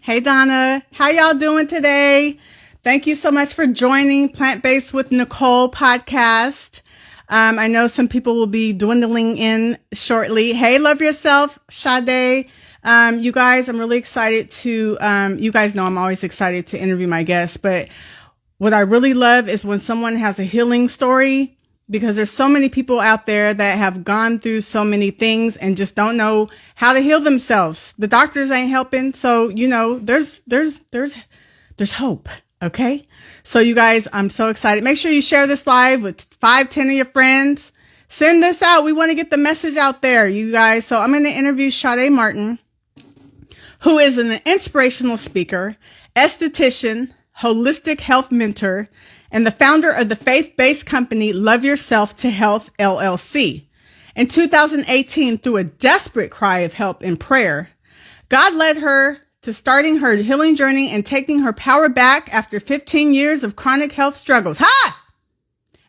Hey, Donna. How y'all doing today? Thank you so much for joining Plant Based with Nicole podcast. I know some people will be dwindling in shortly. Hey, love yourself, Shadé. You guys, I'm really excited to, you guys know I'm always excited to interview my guests, but what I really love is when someone has a healing story, because there's so many people out there that have gone through so many things and just don't know how to heal themselves. The doctors ain't helping. So, you know, there's hope. Okay. So you guys, I'm so excited. Make sure you share this live with 5-10 of your friends. Send this out. We want to get the message out there, you guys. So I'm going to interview Shadé Martin, who is an inspirational speaker, esthetician, holistic health mentor, and the founder of the faith-based company Love Yourself to Health LLC. In 2018, through a desperate cry of help and prayer, God led her to starting her healing journey and taking her power back after 15 years of chronic health struggles. Ha!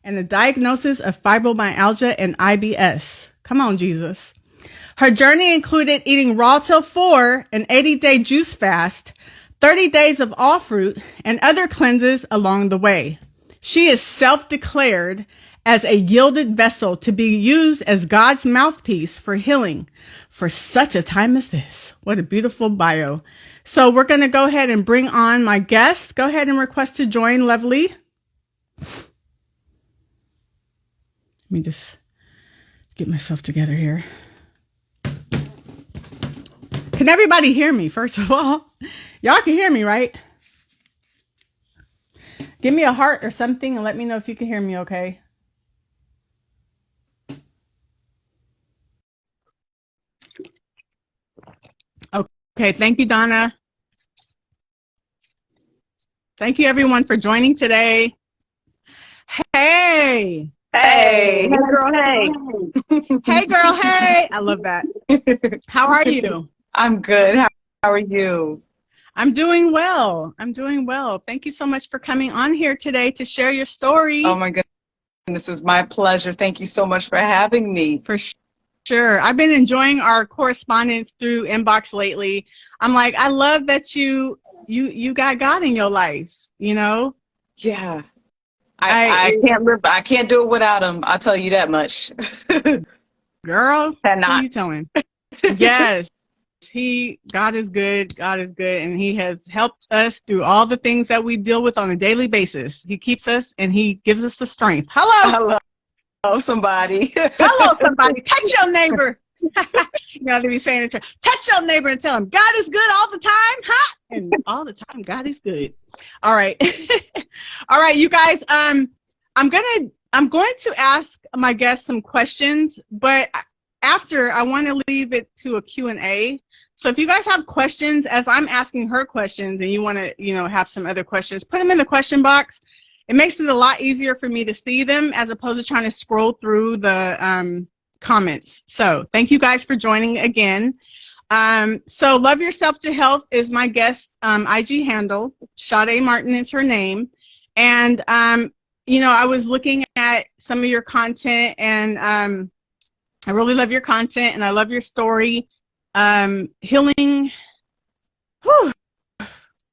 And a diagnosis of fibromyalgia and IBS. Come on, Jesus. Her journey included eating raw till 4, an 80-day juice fast, 30 days of all fruit, and other cleanses along the way. She is self-declared as a yielded vessel to be used as God's mouthpiece for healing for such a time as this. What a beautiful bio. So we're going to go ahead and bring on my guest. Go ahead and request to join, Lovely. Let me just get myself together here. Can everybody hear me, first of all? Y'all can hear me, right? Give me a heart or something and let me know if you can hear me, okay? Okay, thank you, Donna. Thank you, everyone, for joining today. Hey! Hey girl, hey. Hey girl, hey! I love that. How are you? I'm good. How are you? I'm doing well. I'm doing well. Thank you so much for coming on here today to share your story. Oh my goodness, this is my pleasure. Thank you so much for having me. For sure. I've been enjoying our correspondence through inbox lately. I'm like, I love that you got God in your life, you know? Yeah. I can't live. I can't do it without him. I'll tell you that much. Girl, Cannot. what are you telling? Yes. God is good. God is good. And he has helped us through all the things that we deal with on a daily basis. He keeps us and he gives us the strength. Hello. Hello, somebody. Hello, somebody. Touch your neighbor. You got to be saying it. Touch your neighbor and tell him God is good all the time. Huh? And all the time, God is good. All right. All right, you guys. I'm going to ask my guests some questions, but after, I want to leave it to a Q&A. So if you guys have questions as I'm asking her questions and you want to, have some other questions, put them in the question box. It makes it a lot easier for me to see them as opposed to trying to scroll through the comments. So thank you guys for joining again. So Love Yourself to Health is my guest IG handle. Shadé Martin is her name. And, I was looking at some of your content and I really love your content and I love your story. Healing. Whew.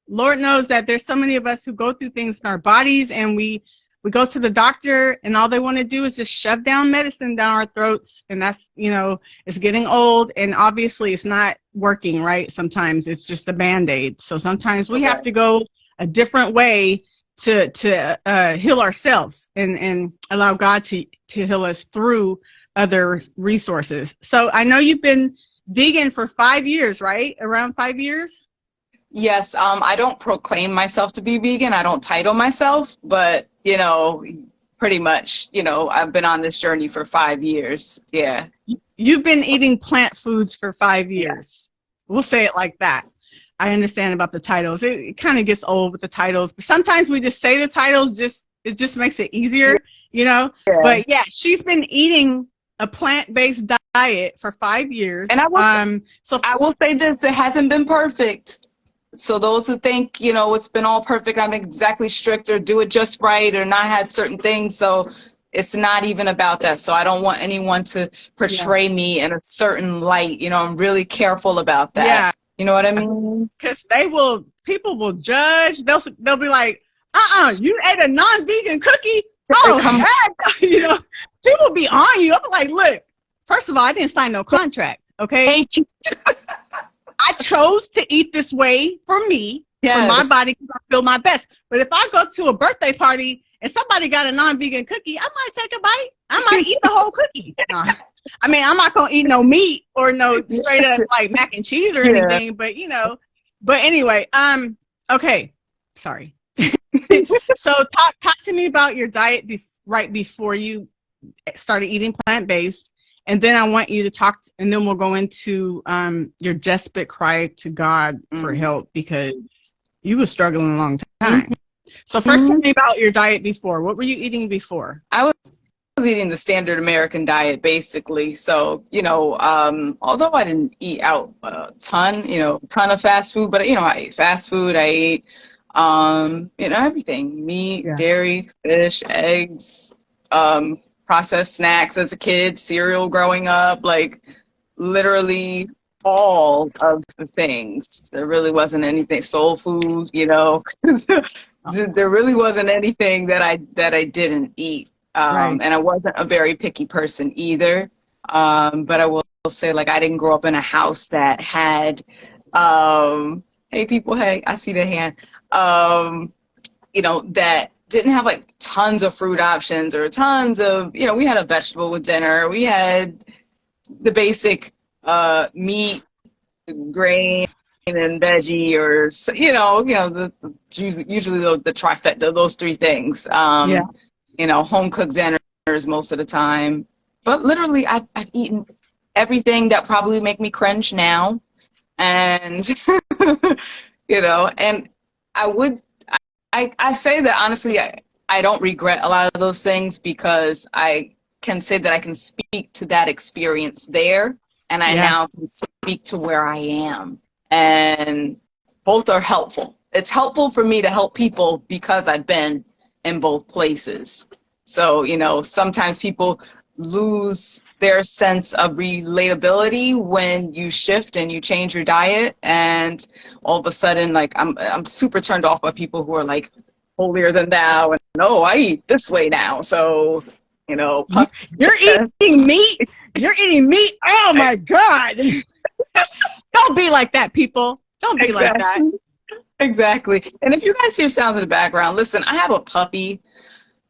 Lord knows that there's so many of us who go through things in our bodies and we go to the doctor and all they want to do is just shove down medicine down our throats. And that's, it's getting old and obviously it's not working, right? Sometimes it's just a Band-Aid. So sometimes we have to go a different way to heal ourselves and allow God to heal us through other resources. So I know you've been vegan for 5 years, right? Around 5 years? Yes. I don't proclaim myself to be vegan. I don't title myself, but, pretty much, I've been on this journey for 5 years. Yeah. You've been eating plant foods for 5 years. Yeah. We'll say it like that. I understand about the titles. It kind of gets old with the titles, but sometimes we just say the titles, it just makes it easier, Yeah. But yeah, she's been eating a plant-based diet for 5 years. And I will say this, it hasn't been perfect. So those who think, it's been all perfect, I'm exactly strict or do it just right or not had certain things. So it's not even about that. So I don't want anyone to portray me in a certain light. I'm really careful about that. You know what I mean? Because people will judge. They'll be like, you ate a non-vegan cookie? Oh, heck. People be on you. I'm like, look, first of all, I didn't sign no contract, okay? I chose to eat this way for me, for my body, because I feel my best. But if I go to a birthday party and somebody got a non-vegan cookie, I might take a bite. I might eat the whole cookie. No. I mean, I'm not going to eat no meat or no straight up like mac and cheese or anything, but but anyway, okay. Sorry. So talk to me about your diet right before you started eating plant-based. And then I want you to talk, and then we'll go into your desperate cry to God for help, because you were struggling a long time. So first, tell me about your diet before. What were you eating before? I was eating the standard American diet, basically. So, although I didn't eat out a ton of fast food, but, I ate fast food. I ate, everything, meat, dairy, fish, eggs, processed snacks as a kid, cereal growing up, like literally all of the things. There really wasn't anything, soul food, there really wasn't anything that I didn't eat. And I wasn't a very picky person either. But I will say, like, I didn't grow up in a house that had, hey people, hey, I see the hand, that didn't have like tons of fruit options or tons of, we had a vegetable with dinner. We had the basic meat, grain, and veggie, or usually the trifecta, those three things. Home cooked dinners most of the time. But literally, I've eaten everything that probably make me cringe now, and and I say that honestly, I don't regret a lot of those things, because I can say that I can speak to that experience there, and I now can speak to where I am. And both are helpful. It's helpful for me to help people because I've been in both places. So, sometimes people lose their sense of relatability when you shift and you change your diet, and all of a sudden, like, I'm super turned off by people who are like holier than thou, and I eat this way now. So, you're eating meat. You're eating meat. Oh my God. Don't be like that, people. Don't be like that. Exactly. And if you guys hear sounds in the background, listen, I have a puppy,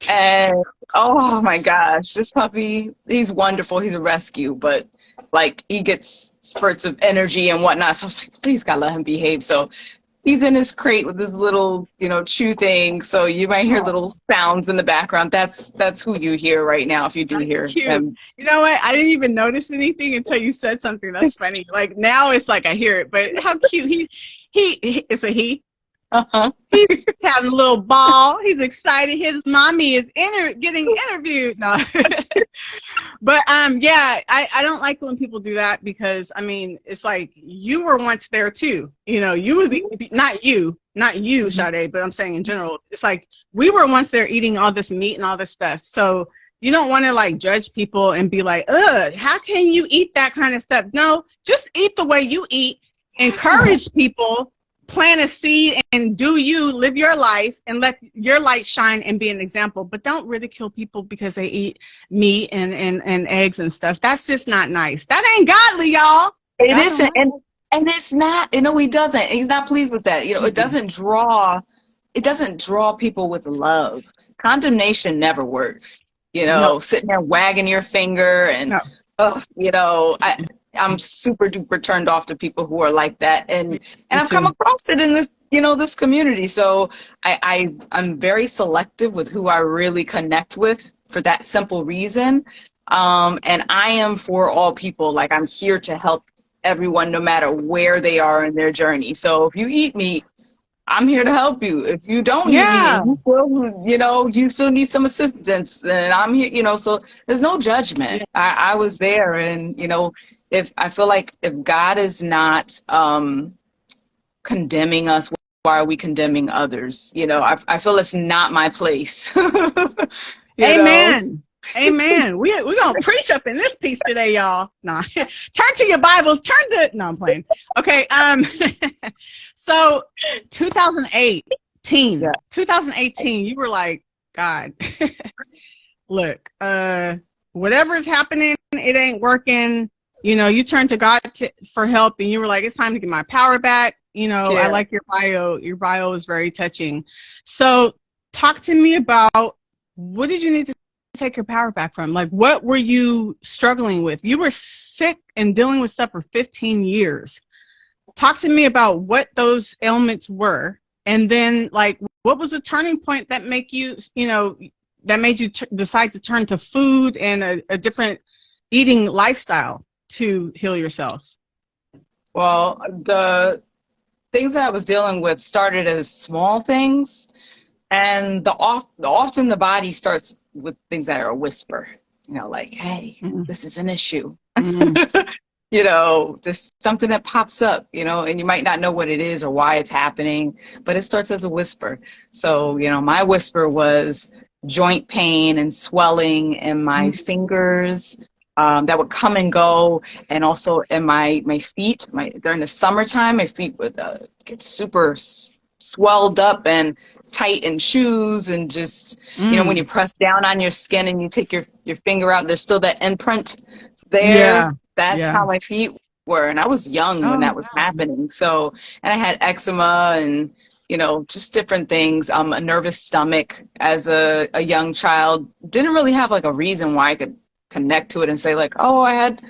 and oh my gosh, this puppy, he's wonderful. He's a rescue, but like, he gets spurts of energy and whatnot. So I was like, please God, let him behave. So he's in his crate with his little, chew thing. So you might hear little sounds in the background. That's who you hear right now, if you do hear him. You know what? I didn't even notice anything until you said something. That's funny. Like, now it's like I hear it, but how cute. It's a he. He's having a little ball. He's excited. His mommy is getting interviewed. No. But I don't like when people do that, because I mean, it's like, you were once there too. You would be, not you, Shadé, but I'm saying in general, it's like, we were once there eating all this meat and all this stuff. So you don't want to like judge people and be like, how can you eat that kind of stuff? No, just eat the way you eat. Encourage people. Plant a seed and live your life and let your light shine and be an example. But don't ridicule people because they eat meat and eggs and stuff. That's just not nice. That ain't godly, y'all. It isn't. And it's not, he doesn't. He's not pleased with that. It doesn't draw people with love. Condemnation never works. Sitting there wagging your finger and, I'm super duper turned off to people who are like that, and I've come across it in this this community. So I'm very selective with who I really connect with, for that simple reason. And I am for all people. Like, I'm here to help everyone, no matter where they are in their journey. So if you eat meat, I'm here to help you. If you don't eat meat, you still need some assistance, then I'm here. So there's no judgment. I was there, and if I feel like, if God is not condemning us, why are we condemning others? I feel it's not my place. Amen. Amen. We're going to preach up in this piece today, y'all. No, turn to your Bibles. No, I'm playing. Okay. So 2018, Yeah. 2018, you were like, God, look, whatever is happening, it ain't working. You know, you turned to God for help, and you were like, it's time to get my power back. You know, Yeah. I like your bio. Your bio is very touching. So talk to me about, what did you need to take your power back from? Like, what were you struggling with? You were sick and dealing with stuff for 15 years. Talk to me about what those ailments were. And then, like, what was the turning point that made you, that made you decide to turn to food and a different eating lifestyle to heal yourself? Well, the things that I was dealing with started as small things, and often the body starts with things that are a whisper, like, hey, this is an issue. There's something that pops up, and you might not know what it is or why it's happening, but it starts as a whisper. So, my whisper was joint pain and swelling in my fingers, that would come and go, and also in my feet. During the summertime, my feet would get super swelled up and tight in shoes, and just when you press down on your skin and you take your finger out, there's still that imprint there. That's how my feet were, and I was young when that was happening. So, and I had eczema and just different things. A nervous stomach as a young child. Didn't really have like a reason why I could connect to it and say like, oh, I had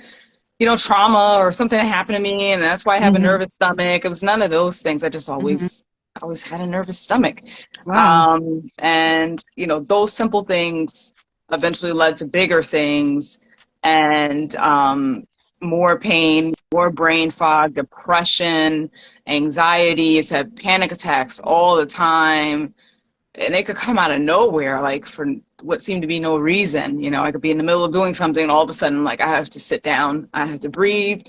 trauma or something that happened to me, and that's why I have a nervous stomach. It was none of those things. I just always had a nervous stomach. And those simple things eventually led to bigger things, and more pain, more brain fog, depression, anxiety. I had panic attacks all the time, and they could come out of nowhere, like for what seemed to be no reason. I could be in the middle of doing something, and all of a sudden, like, I have to sit down, I have to breathe,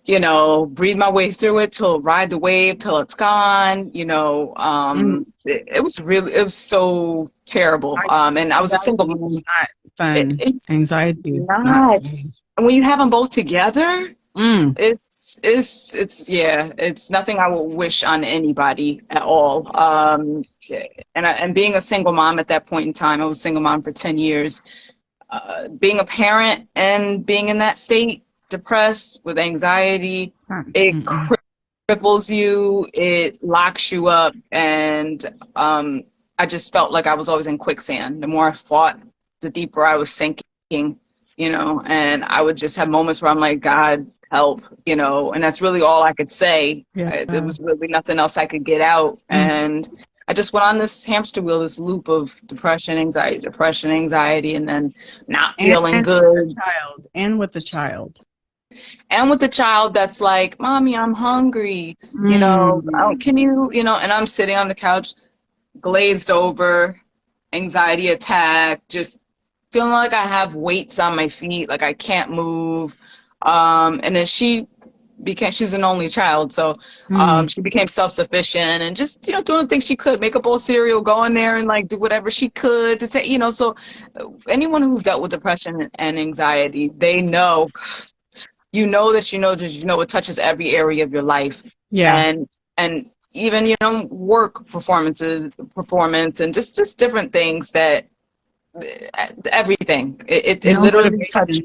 breathe my way through it, ride the wave till it's gone. It was so terrible. And I was a single mom. It's not fun. Anxiety is not. And when you have them both together, it's nothing I would wish on anybody at all. And being a single mom at that point in time, I was a single mom for 10 years. Being a parent and being in that state, depressed with anxiety, it cripples you, it locks you up, and I just felt like I was always in quicksand. The more I fought, the deeper I was sinking. And I would just have moments where I'm like, God, help, and that's really all I could say. There was really nothing else I could get out. And I just went on this hamster wheel, this loop of depression, anxiety, and then not feeling good. And with the child. And with the child that's like, Mommy, I'm hungry, can you, and I'm sitting on the couch, glazed over, anxiety attack, just feeling like I have weights on my feet, like I can't move. And then she's an only child, so she became self-sufficient and just, doing things she could, make a bowl of cereal, go in there and like do whatever she could to say, so anyone who's dealt with depression and anxiety, they know, it touches every area of your life. And even, work performance and just different things that, everything. It literally touched.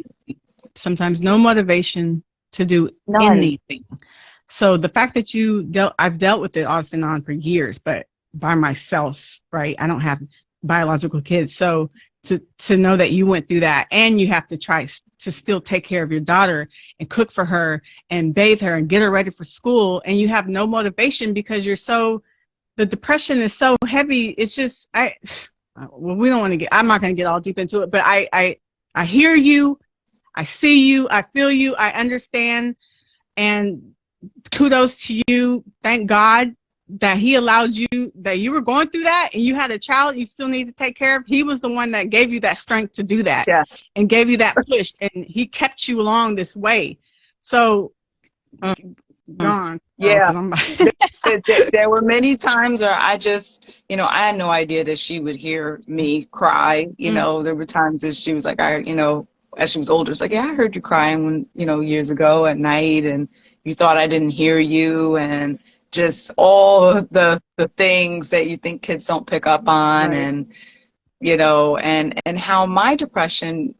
Sometimes no motivation to do anything. So the fact that I've dealt with it off and on for years, but by myself, right? I don't have biological kids. So to know that you went through that, and you have to try to still take care of your daughter and cook for her and bathe her and get her ready for school, and you have no motivation because the depression is so heavy. It's just, we don't want to I'm not going to get all deep into it, but I hear you, I see you, I feel you, I understand, and kudos to you. Thank God that he allowed that you were going through that, and you had a child you still need to take care of. He was the one that gave you that strength to do that. Yes. And gave you that push, and he kept you along this way. So gone. Yeah. I'm There were many times where I just, I had no idea that she would hear me cry. There were times that she was like, as she was older, it's like, yeah, I heard you crying when, years ago at night, and you thought I didn't hear you, and just all of the things that you think kids don't pick up on. Right. And, and how my depression,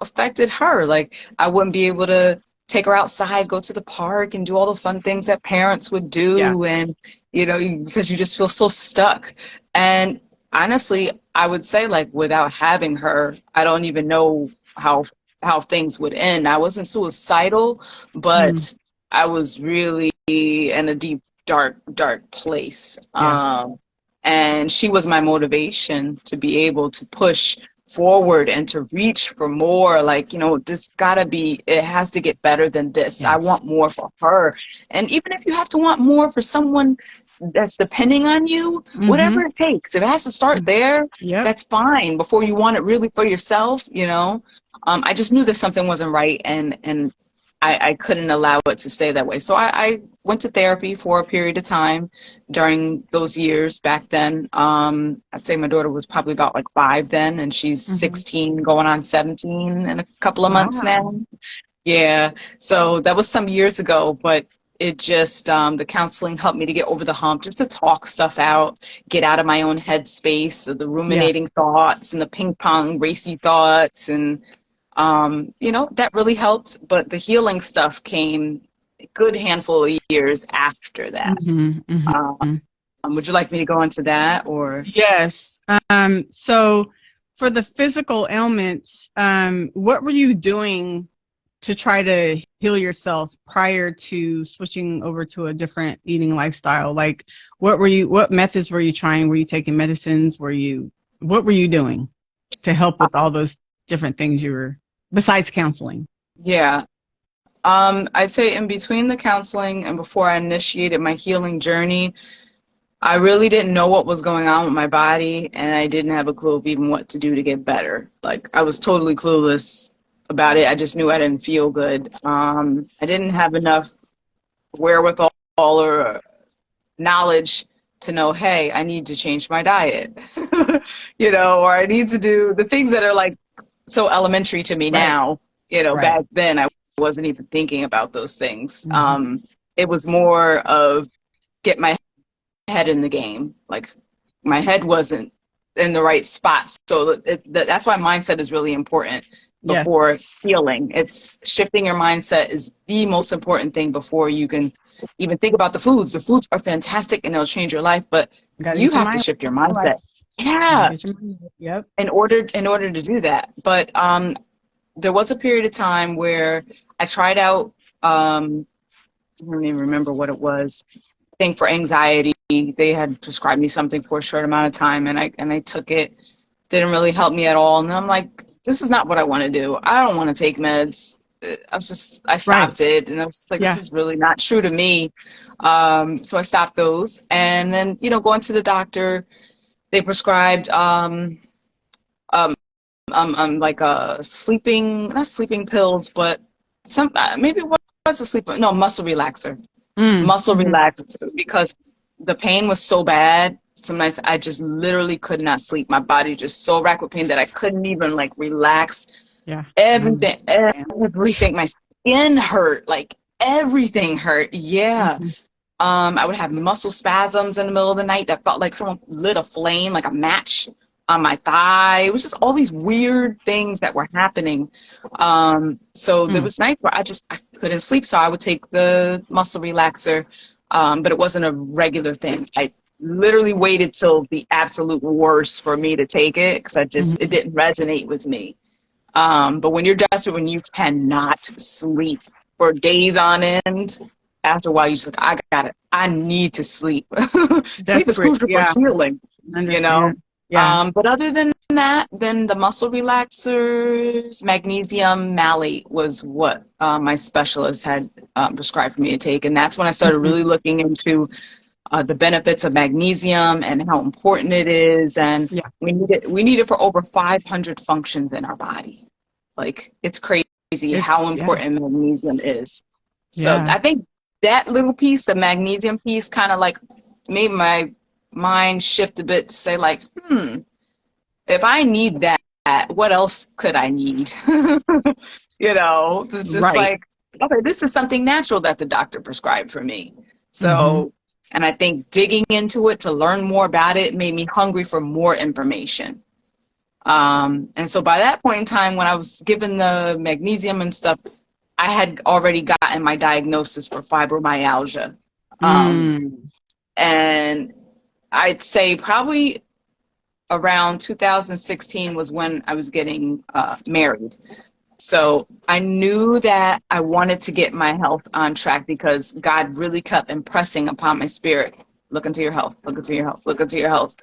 affected her. Like, I wouldn't be able to take her outside, go to the park, and do all the fun things that parents would do. Yeah. And, because you just feel so stuck. And honestly, I would say, like, without having her, I don't even know how things would end. I wasn't suicidal, but I was really in a deep, dark place. Yeah. And she was my motivation to be able to push forward and to reach for more. Like, it has to get better than this. Yes. I want more for her. And even if you have to want more for someone that's depending on you, whatever it takes, if it has to start there, that's fine, before you want it really for yourself. I just knew that something wasn't right, and I couldn't allow it to stay that way. So I went to therapy for a period of time during those years back then. I'd say my daughter was probably about like 5 then, and she's 16 going on 17 in a couple of months now. Yeah. So that was some years ago, but it just, the counseling helped me to get over the hump, just to talk stuff out, get out of my own headspace of the ruminating thoughts and the ping pong racy thoughts. And, that really helped. But the healing stuff came a good handful of years after that. Would you like me to go into that, or? Yes. So for the physical ailments, what were you doing to try to heal yourself prior to switching over to a different eating lifestyle? Like, what methods were you trying? Were you taking medicines? What were you doing to help with all those different things besides counseling? Yeah. I'd say in between the counseling and before I initiated my healing journey, I really didn't know what was going on with my body, and I didn't have a clue of even what to do to get better. Like, I was totally clueless about it. I just knew I didn't feel good. I didn't have enough wherewithal or knowledge to know, hey, I need to change my diet, or I need to do the things that are like so elementary to me now. Back then I wasn't even thinking about those things. It was more of get my head in the game. Like, my head wasn't in the right spot. So that's why mindset is really important before healing. It's shifting your mindset is the most important thing before you can even think about the foods. The foods are fantastic and they'll change your life, but you have to shift your mindset. Yeah. Yep. In order to do that. But there was a period of time where I tried out, I don't even remember what it was. I think for anxiety, they had prescribed me something for a short amount of time, and I took it. Didn't really help me at all. And then I'm like, this is not what I want to do. I don't want to take meds. I stopped it, and I was just like, this is really not true to me. So I stopped those. And then, going to the doctor, they prescribed like not sleeping pills, but some maybe what was muscle relaxer. Muscle relaxer, because the pain was so bad. Some nights I just literally could not sleep. My body just so racked with pain that I couldn't even like relax. Everything. My skin hurt. Like, everything hurt. I would have muscle spasms in the middle of the night that felt like someone lit a flame, like a match on my thigh. It was just all these weird things that were happening. So there was nights where I couldn't sleep. So I would take the muscle relaxer, but it wasn't a regular thing. I literally waited till the absolute worst for me to take it, because it didn't resonate with me. But when you're desperate, when you cannot sleep for days on end, after a while you just like, I got it. I need to sleep. Sleep is crucial for healing, But other than that, then the muscle relaxers, magnesium malate was what my specialist had prescribed for me to take. And that's when I started really looking into the benefits of magnesium and how important it is. And we need it for over 500 functions in our body. Like, it's crazy how important magnesium is. So I think that little piece, the magnesium piece, kind of like made my mind shift a bit to say like, if I need that, what else could I need? You know, it's just Right. like, okay, this is something natural that the doctor prescribed for me. So, and I think digging into it to learn more about it made me hungry for more information. And so by that point in time, when I was given the magnesium and stuff, I had already gotten my diagnosis for fibromyalgia. And I'd say probably around 2016 was when I was getting married. So I knew that I wanted to get my health on track because God really kept impressing upon my spirit, look into your health, look into your health, look into your health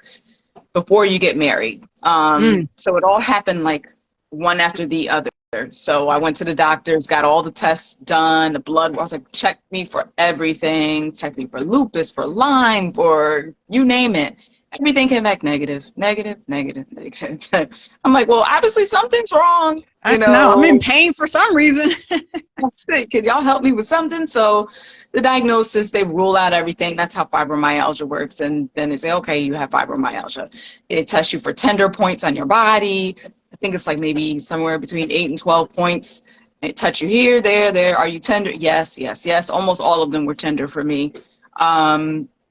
before you get married. So it all happened like one after the other. So I went to the doctors, got all the tests done, the blood, I was like, check me for everything, check me for lupus, for Lyme, for you name it. Everything came back negative, negative, negative, negative. I'm like, well, obviously something's wrong. You know, I'm in pain for some reason. I'm sick. Can y'all help me with something? So the diagnosis, they rule out everything. That's how fibromyalgia works. And then they say, okay, you have fibromyalgia. They test you for tender points on your body. I think it's like maybe somewhere between 8 and 12 points. They touch you here, there. Are you tender? Yes, yes, yes. Almost all of them were tender for me.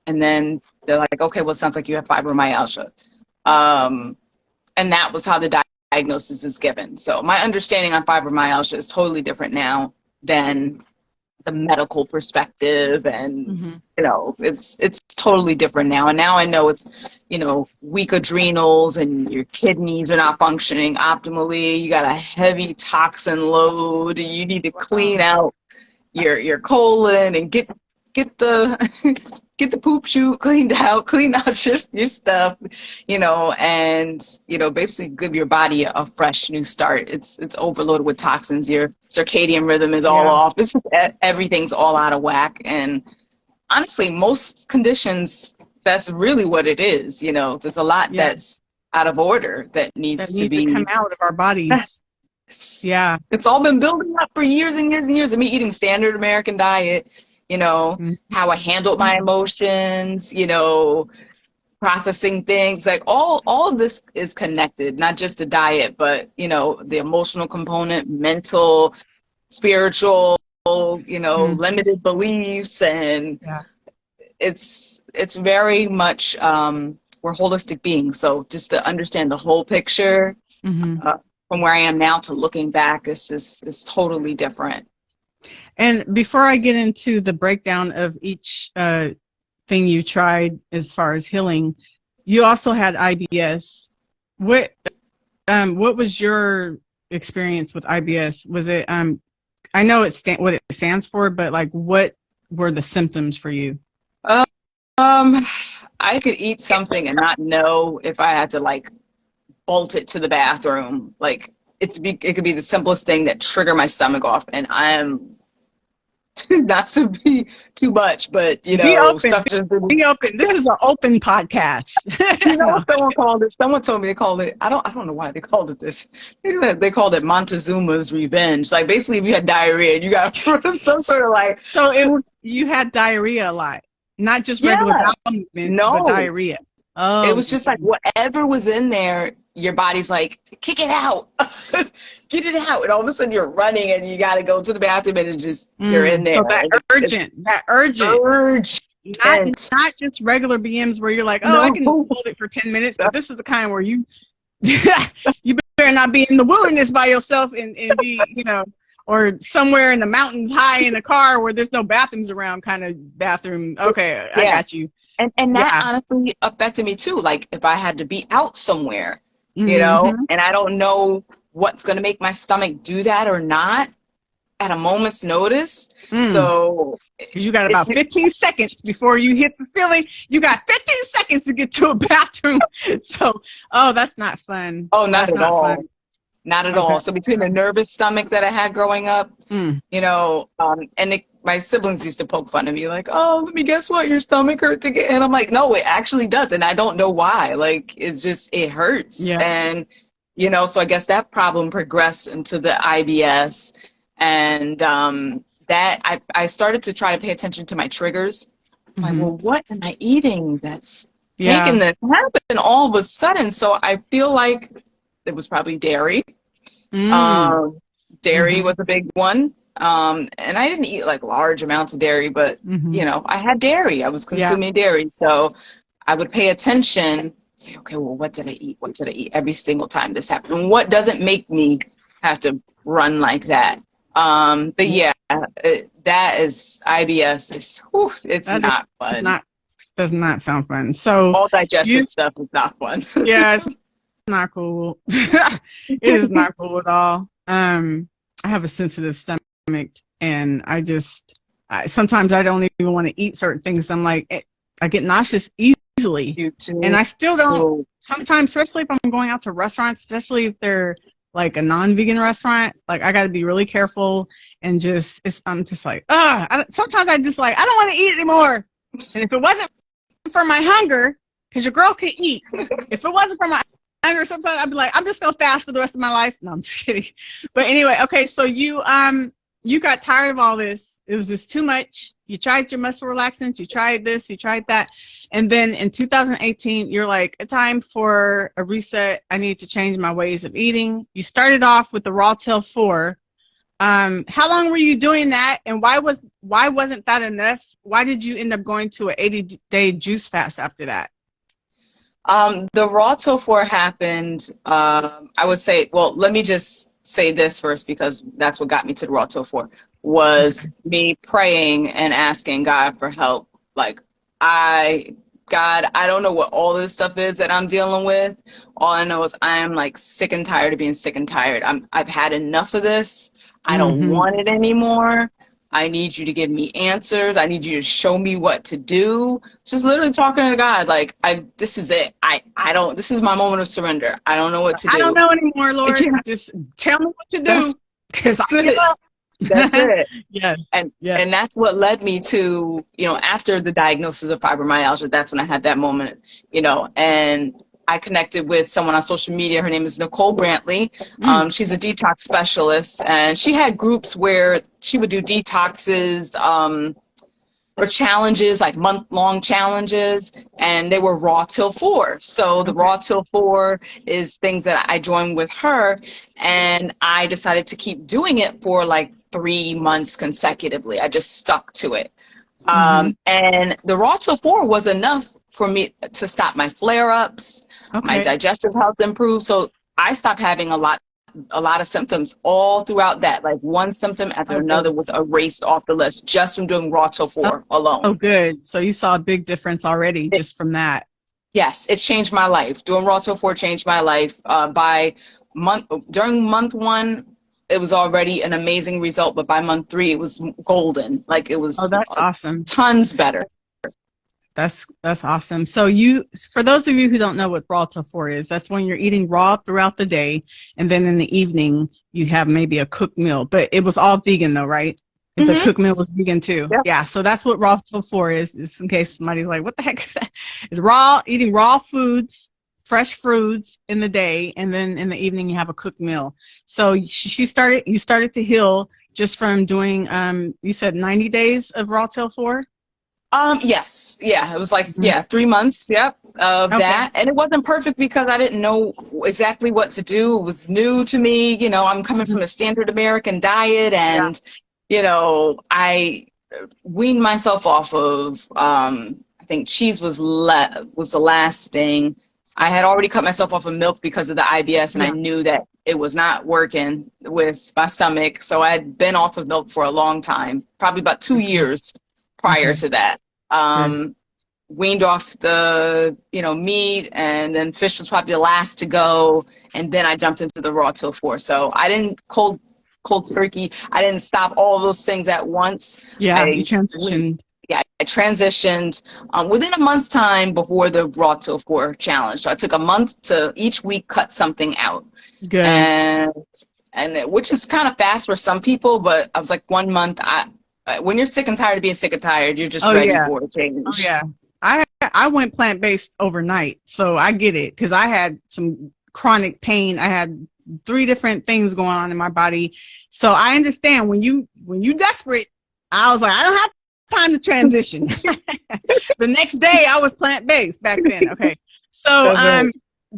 And then they're like, okay, well, it sounds like you have fibromyalgia. And that was how the diagnosis is given. So my understanding on fibromyalgia is totally different now than the medical perspective. And, you know, it's totally different now. And now I know it's, you know, weak adrenals and your kidneys are not functioning optimally. You got a heavy toxin load. You need to clean out your colon and get the get the poop chute clean out your stuff, you know, and, you know, basically give your body a fresh new start. It's overloaded with toxins. Your circadian rhythm is all off. It's just, everything's all out of whack. And honestly, most conditions, that's really what it is. You know, there's a lot that's out of order that needs to come out of our bodies. Yeah. It's all been building up for years and years and years of me eating standard American diet, you know, how I handled my emotions, you know, processing things, like all of this is connected, not just the diet, but, you know, the emotional component, mental, spiritual, you know, limited beliefs. And it's very much, we're holistic beings. So just to understand the whole picture from where I am now to looking back is totally different. And before I get into the breakdown of each thing you tried as far as healing, you also had IBS. What was your experience with IBS? Was it I know what it stands for, but like what were the symptoms for you? I could eat something and not know if I had to like bolt it to the bathroom. Like it could be the simplest thing that trigger my stomach off, and I'm not to be too much, but you know, be open. Stuff just be open. This is an open podcast. You know, someone told me they called it, I don't know why they called it this. They called it Montezuma's revenge. Like basically if you had diarrhea and you got some sort of like, so you had diarrhea a lot, not just regular bowel movements, but diarrhea. Oh, it was just like whatever was in there, your body's like, kick it out, get it out. And all of a sudden you're running and you got to go to the bathroom and you're in there. So that urgent. Not just regular BMs where you're like, I can hold it for 10 minutes. But this is the kind where you better not be in the wilderness by yourself and be, you know, or somewhere in the mountains high in a car where there's no bathrooms around kind of bathroom. Okay, I got you. And that honestly affected me too. Like if I had to be out somewhere, you know, and I don't know what's going to make my stomach do that or not at a moment's notice. So you got about 15 seconds before you hit the ceiling. You got 15 seconds to get to a bathroom. So, that's not fun. Oh, not at all. Not at all. So between the nervous stomach that I had growing up, you know, and my siblings used to poke fun of me like, oh, let me guess what, your stomach hurts again. And I'm like, no, it actually does. And I don't know why. Like, it hurts. Yeah. And, you know, so I guess that problem progressed into the IBS. And that I started to try to pay attention to my triggers. Like, well, what am I eating that's making this happen all of a sudden? So I feel like it was probably dairy. Dairy was a big one. And I didn't eat like large amounts of dairy, but you know, I had dairy. I was consuming dairy. So I would pay attention, say, okay, well, what did I eat? What did I eat every single time this happened? And what doesn't make me have to run like that? But yeah, that is IBS. It's not fun. Does not sound fun. So all digestive stuff is not fun. Yeah, it's not cool. It is not cool at all. I have a sensitive stomach, and sometimes I don't even want to eat certain things. I'm like, I get nauseous easily. You too. And I still don't. Sometimes, especially if I'm going out to restaurants, especially if they're like a non-vegan restaurant, like I got to be really careful and I'm just like, sometimes I just like, I don't want to eat anymore. And if it wasn't for my hunger, because your girl can eat, if it wasn't for my hunger, sometimes I'd be like, I'm just going to fast for the rest of my life. No, I'm just kidding. But anyway, okay. So you got tired of all this. It was just too much. You tried your muscle relaxants. You tried this, you tried that. And then in 2018, you're like, a time for a reset. I need to change my ways of eating. You started off with the Raw Tail 4. How long were you doing that? And why wasn't that enough? Why did you end up going to an 80-day juice fast after that? The Raw Tail 4 happened, I would say, well, let me just say this first, because that's what got me to the Raw Tail 4, was me praying and asking God for help. Like, God, I don't know what all this stuff is that I'm dealing with. All I know is I am like sick and tired of being sick and tired. I've had enough of this. I don't want it anymore. I need you to give me answers. I need you to show me what to do. Just literally talking to God. Like, this is it. This is my moment of surrender. I don't know what to do. I don't know anymore, Lord. Just tell me what to do. Because I give up. That's it. Yes. And that's what led me to, after the diagnosis of fibromyalgia, that's when I had that moment, and I connected with someone on social media. Her name is Nicole Brantley. She's a detox specialist, and she had groups where she would do detoxes, or challenges, like month-long challenges, and they were Raw Till 4. So the Raw Till 4 is things that I joined with her, and I decided to keep doing it for like 3 months consecutively. I just stuck to it. And the Raw Till 4 was enough for me to stop my flare-ups, my digestive health improved. So I stopped having a lot of symptoms all throughout that. Like, one symptom after another was erased off the list just from doing Raw Till 4 alone. Oh, good. So you saw a big difference already just from that. Yes, it changed my life. Doing Raw Till 4 changed my life. During month 1, it was already an amazing result, but by month 3, it was golden. Like, it was that's awesome. Tons better. That's awesome. So for those of you who don't know what Raw Till 4 is, that's when you're eating raw throughout the day, and then in the evening you have maybe a cooked meal. But it was all vegan though, right? The cooked meal was vegan too. Yep. Yeah. So that's what Raw Till 4 is, just in case somebody's like, what the heck is that? It's eating raw foods, fresh fruits in the day, and then in the evening you have a cooked meal. So you started to heal just from doing, you said 90 days of Raw Till 4? Yes. Yeah. It was like, 3 months. Yep. Of that. And it wasn't perfect because I didn't know exactly what to do. It was new to me. I'm coming from a standard American diet, and, I weaned myself off of, I think cheese was the last thing. I had already cut myself off of milk because of the IBS, and I knew that it was not working with my stomach. So I had been off of milk for a long time, probably about 2 years prior to that. Weaned off the, meat, and then fish was probably the last to go. And then I jumped into the Raw Till 4. So I didn't cold turkey. I didn't stop all those things at once. Yeah, you transitioned. I transitioned within a month's time before the Raw Till 4 challenge. So I took a month to each week cut something out. Good. And which is kind of fast for some people, but I was like, 1 month, when you're sick and tired of being sick and tired, you're just ready for a change. Oh, yeah. I went plant-based overnight, so I get it, because I had some chronic pain. I had 3 different things going on in my body. So I understand when you desperate, I was like, I don't have time to transition. The next day I was plant-based back then. Okay. So,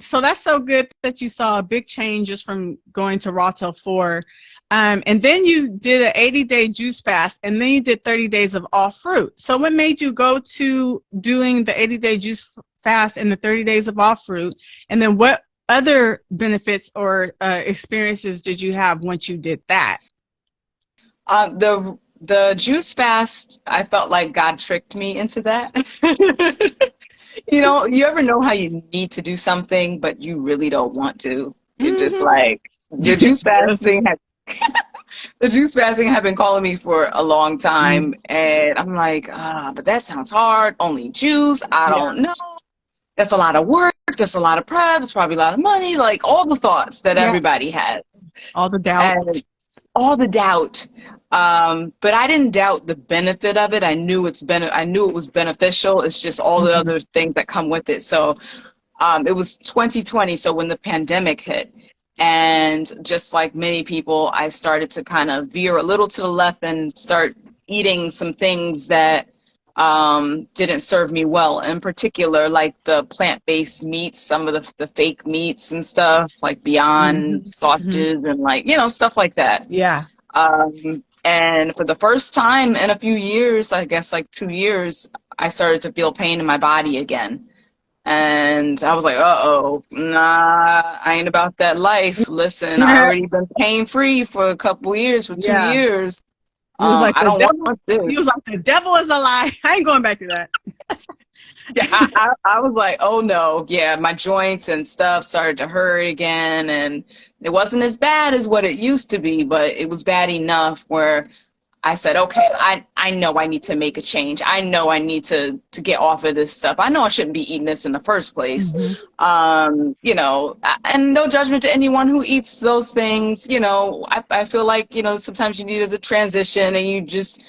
so that's so good that you saw a big change just from going to raw till 4. And then you did an 80-day juice fast, and then you did 30 days of all fruit. So what made you go to doing the 80-day juice fast and the 30 days of all fruit? And then what other benefits or experiences did you have once you did that? The juice fast, I felt like God tricked me into that. You know, you ever know how you need to do something, but you really don't want to? You're just like, your juice fasting the juice fasting had been calling me for a long time, and I'm like, but that sounds hard. Only juice, I don't know. That's a lot of work. That's a lot of prep. It's probably a lot of money. Like all the thoughts that everybody has. All the doubt. And all the doubt. But I didn't doubt the benefit of it. I knew I knew it was beneficial. It's just all the other things that come with it. So it was 2020. So when the pandemic hit, and just like many people, I started to kind of veer a little to the left and start eating some things that didn't serve me well. In particular, like the plant-based meats, some of the fake meats and stuff, like Beyond sausages and like, you know, stuff like that. Yeah. And for the first time in a few years, I guess like 2 years, I started to feel pain in my body again. And I was like, uh-oh, nah, I ain't about that life. Listen, I already been pain-free for a couple years, for 2 years. He was like, I don't want this. He was like, the devil is a lie. I ain't going back to that. Yeah, I was like, oh no, yeah, my joints and stuff started to hurt again, and it wasn't as bad as what it used to be, but it was bad enough where I said, okay, I know I need to make a change. I know I need to get off of this stuff. I know I shouldn't be eating this in the first place. You know, and no judgment to anyone who eats those things. You know, I feel like, you know, sometimes you need as a transition, and you just,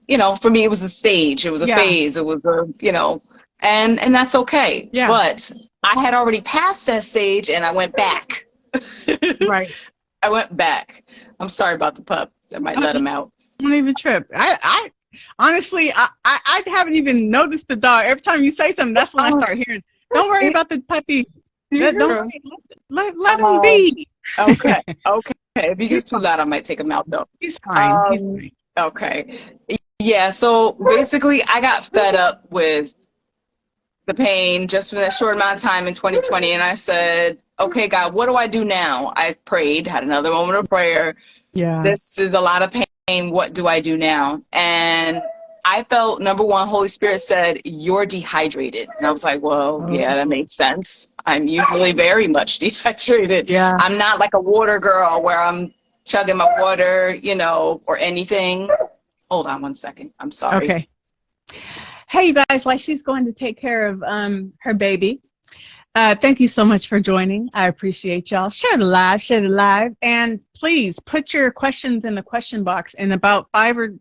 you know, for me, it was a stage. It was a phase. It was a, you know, and that's okay. Yeah. But I had already passed that stage, and I went back. Right. I went back. I'm sorry about the pup. I might let him out. Don't even trip. I honestly, I haven't even noticed the dog. Every time you say something, that's when I start hearing. Don't worry about the puppy. Don't worry. Let him be. Okay. Okay. If he gets too loud, I might take him out though. He's fine. He's fine. Okay. Yeah. So basically, I got fed up with the pain just for that short amount of time in 2020, and I said, okay, God, what do I do now? I prayed, had another moment of prayer. Yeah. This is a lot of pain. What do I do now? And I felt, number one, Holy Spirit said, you're dehydrated. And I was like, well, yeah, that makes sense. I'm usually very much dehydrated. Yeah. I'm not like a water girl where I'm chugging my water, you know, or anything. Hold on one second. I'm sorry. Okay. Hey, you guys, while she's going to take care of her baby, thank you so much for joining. I appreciate y'all. Share the live, and please put your questions in the question box. In about 5 or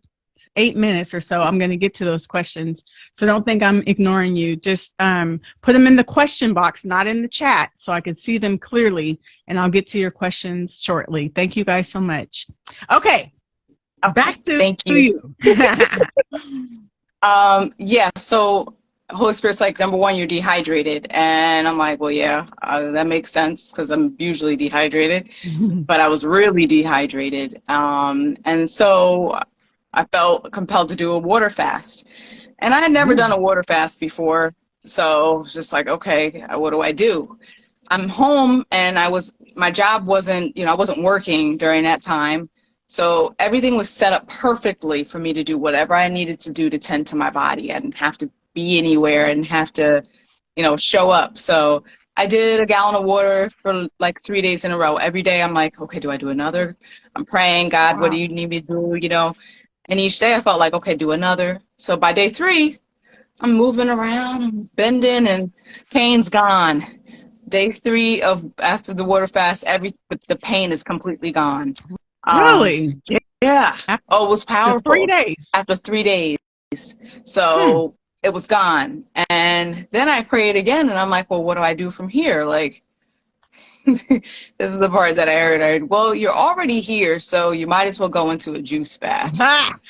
8 minutes or so, I'm going to get to those questions. So don't think I'm ignoring you. Just put them in the question box, not in the chat, so I can see them clearly, and I'll get to your questions shortly. Thank you guys so much. Okay, back to you. Yeah, so Holy Spirit's like, number one, you're dehydrated. And I'm like, well, yeah, that makes sense because I'm usually dehydrated, but I was really dehydrated. And so I felt compelled to do a water fast. And I had never done a water fast before. So I was just like, okay, what do I do? I'm home, and my job wasn't, you know, I wasn't working during that time. So everything was set up perfectly for me to do whatever I needed to do to tend to my body. I didn't have to be anywhere and have to, you know, show up. So I did a gallon of water for like 3 days in a row. Every day I'm like, okay, do I do another? I'm praying, God, what do you need me to do? You know, and each day I felt like, okay, do another. So by day 3, I'm moving around, I'm bending, and pain's gone. Day 3 after the water fast, the pain is completely gone. Really? Yeah. Oh, it was powerful. 3 days. After 3 days. So it was gone. And then I prayed again, and I'm like, well, what do I do from here? Like, this is the part that I heard. Well, you're already here, so you might as well go into a juice fast. I'm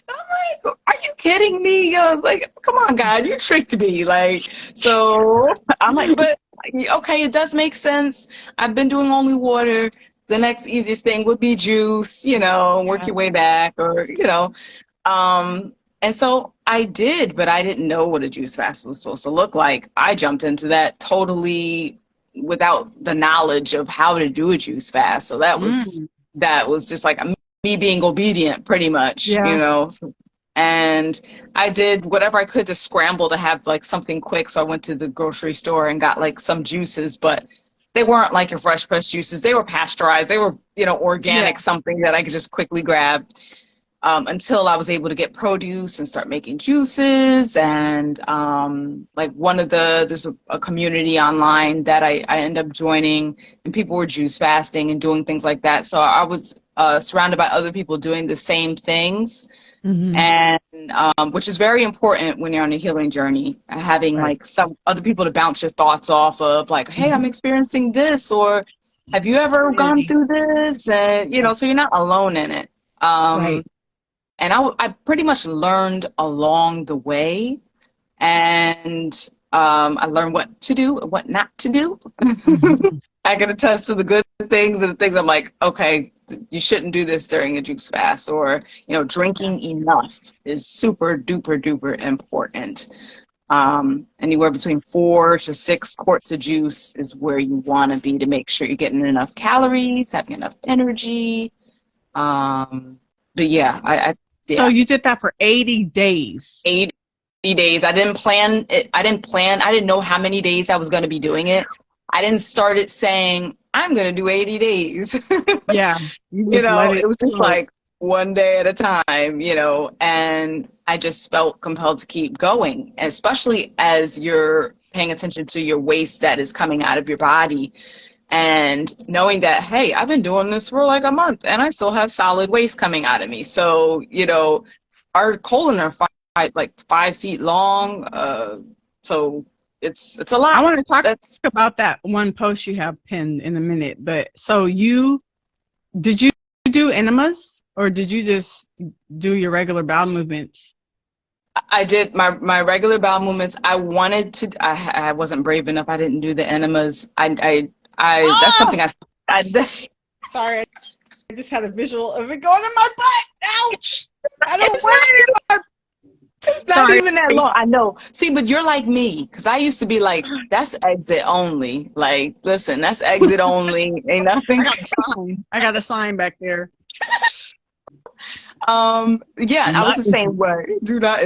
like, are you kidding me? Like, come on, God, you tricked me. Like, so I'm like, but okay, it does make sense. I've been doing only water. The next easiest thing would be juice, work your way back, or, and so I did, but I didn't know what a juice fast was supposed to look like. I jumped into that totally without the knowledge of how to do a juice fast. So that was just like me being obedient, pretty much, And I did whatever I could to scramble to have like something quick. So I went to the grocery store and got like some juices, but they weren't like your fresh pressed juices. They were pasteurized. They were, organic, something that I could just quickly grab. Until I was able to get produce and start making juices. And like there's a community online that I ended up joining, and people were juice fasting and doing things like that. So I was surrounded by other people doing the same things. And which is very important when you're on a healing journey, having like some other people to bounce your thoughts off of, like, hey, I'm experiencing this, or have you ever gone through this? And, so you're not alone in it. And I pretty much learned along the way, and I learned what to do and what not to do. I can attest to the good things and the things I'm like, okay, you shouldn't do this during a juice fast, or, drinking enough is super duper duper important. Anywhere between 4 to 6 quarts of juice is where you want to be to make sure you're getting enough calories, having enough energy. But yeah, So you did that for 80 days. 80 days. I didn't plan it. I didn't know how many days I was going to be doing it. I didn't start it saying, I'm going to do 80 days. Yeah. It was just like one day at a time, and I just felt compelled to keep going, especially as you're paying attention to your waste that is coming out of your body. And knowing that, hey, I've been doing this for like a month and I still have solid waste coming out of me. So, our colon are 5 feet long. So it's a lot. I want to talk about that one post you have pinned in a minute. But so did you do enemas, or did you just do your regular bowel movements? I did my regular bowel movements. I wanted to, I wasn't brave enough. I didn't do the enemas. That's something I Sorry, I just had a visual of it going in my butt. Ouch! I don't want it. It's not even that long. I know. See, but you're like me, because I used to be like, that's exit only. Like, listen, that's exit only. Ain't nothing. I got a sign back there. Yeah, I was the same way. Do not,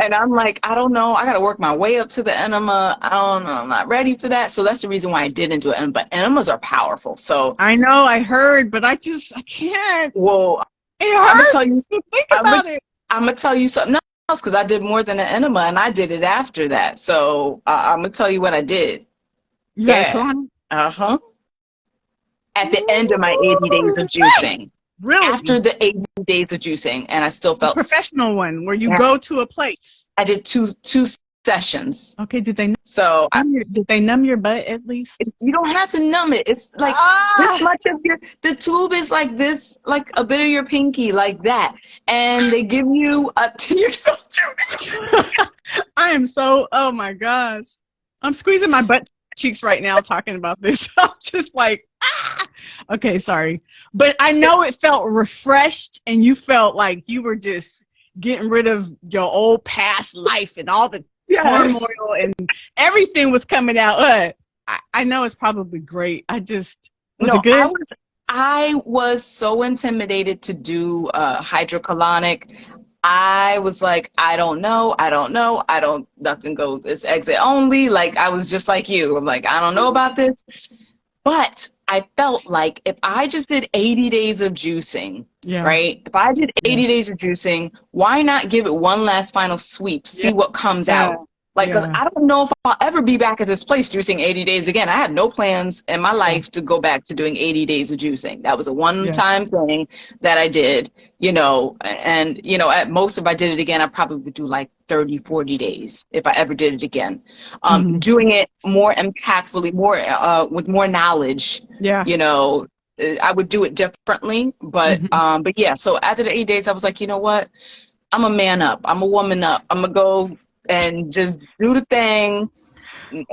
and I'm like, I don't know. I got to work my way up to the enema. I don't know. I'm not ready for that. So that's the reason why I didn't do it. But enemas are powerful. So I know, I heard, but I can't. Well, I'm gonna tell you. Think about it. I'm gonna tell you something else, because I did more than an enema, and I did it after that. So I'm gonna tell you what I did. Yeah. At the end of my 80 days of juicing. Really? After the 80 days of juicing, and I still felt a professional one where you go to a place. I did two sessions. Okay, did they did they numb your butt at least? You don't have to numb it. It's like this much of the tube is like this, like a bit of your pinky, like that, and they give you a yourself. I am so, oh my gosh, I'm squeezing my butt cheeks right now talking about this. I'm just like, okay, sorry, but I know it felt refreshed, and you felt like you were just getting rid of your old past life and all the turmoil, and everything was coming out. I know it's probably great. Was it good? I was so intimidated to do hydrocolonic. I was like, I don't know. Nothing goes. It's exit only. Like, I was just like you. I'm like, I don't know about this. But I felt like if I just did 80 days of juicing, right? If I did 80 days of juicing, why not give it one last final sweep, see what comes out? Like, because I don't know if I'll ever be back at this place juicing 80 days again. I have no plans in my life to go back to doing 80 days of juicing. That was a one-time thing that I did, you know, and, you know, at most, if I did it again, I probably would do like 30, 40 days if I ever did it again. Doing it more impactfully, more with more knowledge, you know, I would do it differently. But yeah, so after the 80 days, I was like, you know what? I'm a man up. I'm a woman up. I'm going to go and just do the thing. And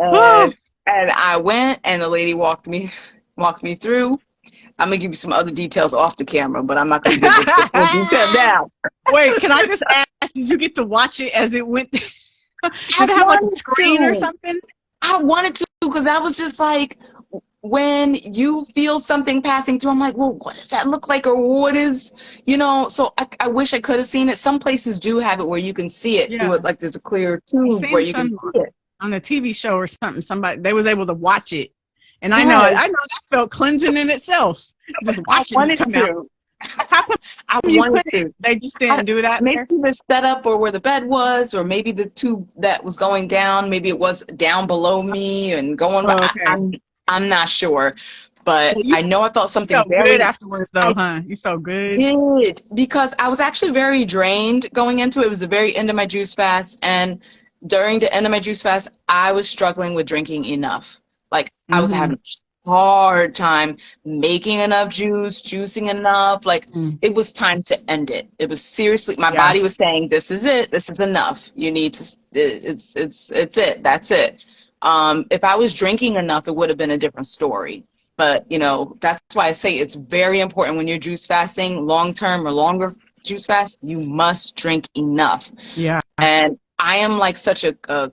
I went, and the lady walked me through. I'm going to give you some other details off the camera, but I'm not going to give the full detail now. Wait, can I just ask, did you get to watch it as it went? Did it have like a screen or something? I wanted to, because I was just like, when you feel something passing through, I'm like, well, what does that look like? Or what is, you know, so I wish I could have seen it. Some places do have it where you can see it through it, like there's a clear tube where you can see it. On a TV show or something, they was able to watch it. And I know that felt cleansing in itself. Just watching it come out. I wanted to. They just didn't do that. Maybe the setup or where the bed was, or maybe the tube that was going down, maybe it was down below me and going I'm not sure, but I know I felt something very good afterwards, though, huh? You felt good. Did, because I was actually very drained going into it. It was the very end of my juice fast, and during the end of my juice fast, I was struggling with drinking enough. Like I was having a hard time making enough juice, juicing enough. Like it was time to end it. It was seriously, my body was saying, "This is it. This is enough. You need to. It's it. That's it." If I was drinking enough, it would have been a different story. But, you know, that's why I say it's very important when you're juice fasting, long-term or longer juice fast, you must drink enough. Yeah. And I am like such a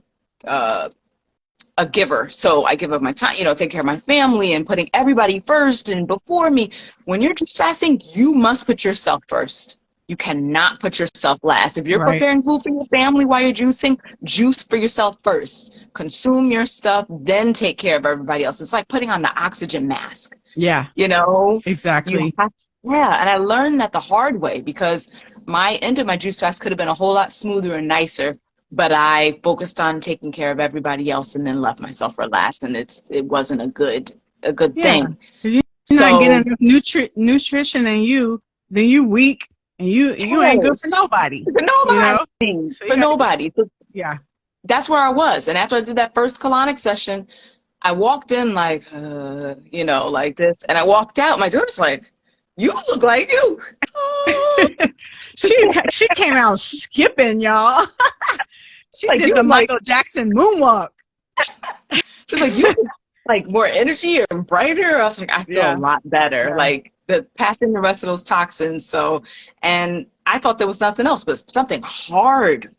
giver. So I give up my time, you know, take care of my family and putting everybody first and before me. When you're juice fasting, you must put yourself first. You cannot put yourself last. If you're preparing food for your family while you're juicing, juice for yourself first. Consume your stuff, then take care of everybody else. It's like putting on the oxygen mask. Yeah. You know? Exactly. And I learned that the hard way, because my end of my juice fast could have been a whole lot smoother and nicer, but I focused on taking care of everybody else and then left myself for last, and it wasn't a good thing. You're not getting enough nutrition in you, then you weak. And you ain't good for nobody. For nobody. You know? So for nobody. Yeah. That's where I was. And after I did that first colonic session, I walked in like, you know, like this. And I walked out. My daughter's like, you look like you. she came out skipping, y'all. She like, did the Michael Jackson moonwalk. She's like, you look like more energy or brighter. I was like, I feel a lot better. Like, passing the rest of those toxins. So, and I thought there was nothing else, but something hard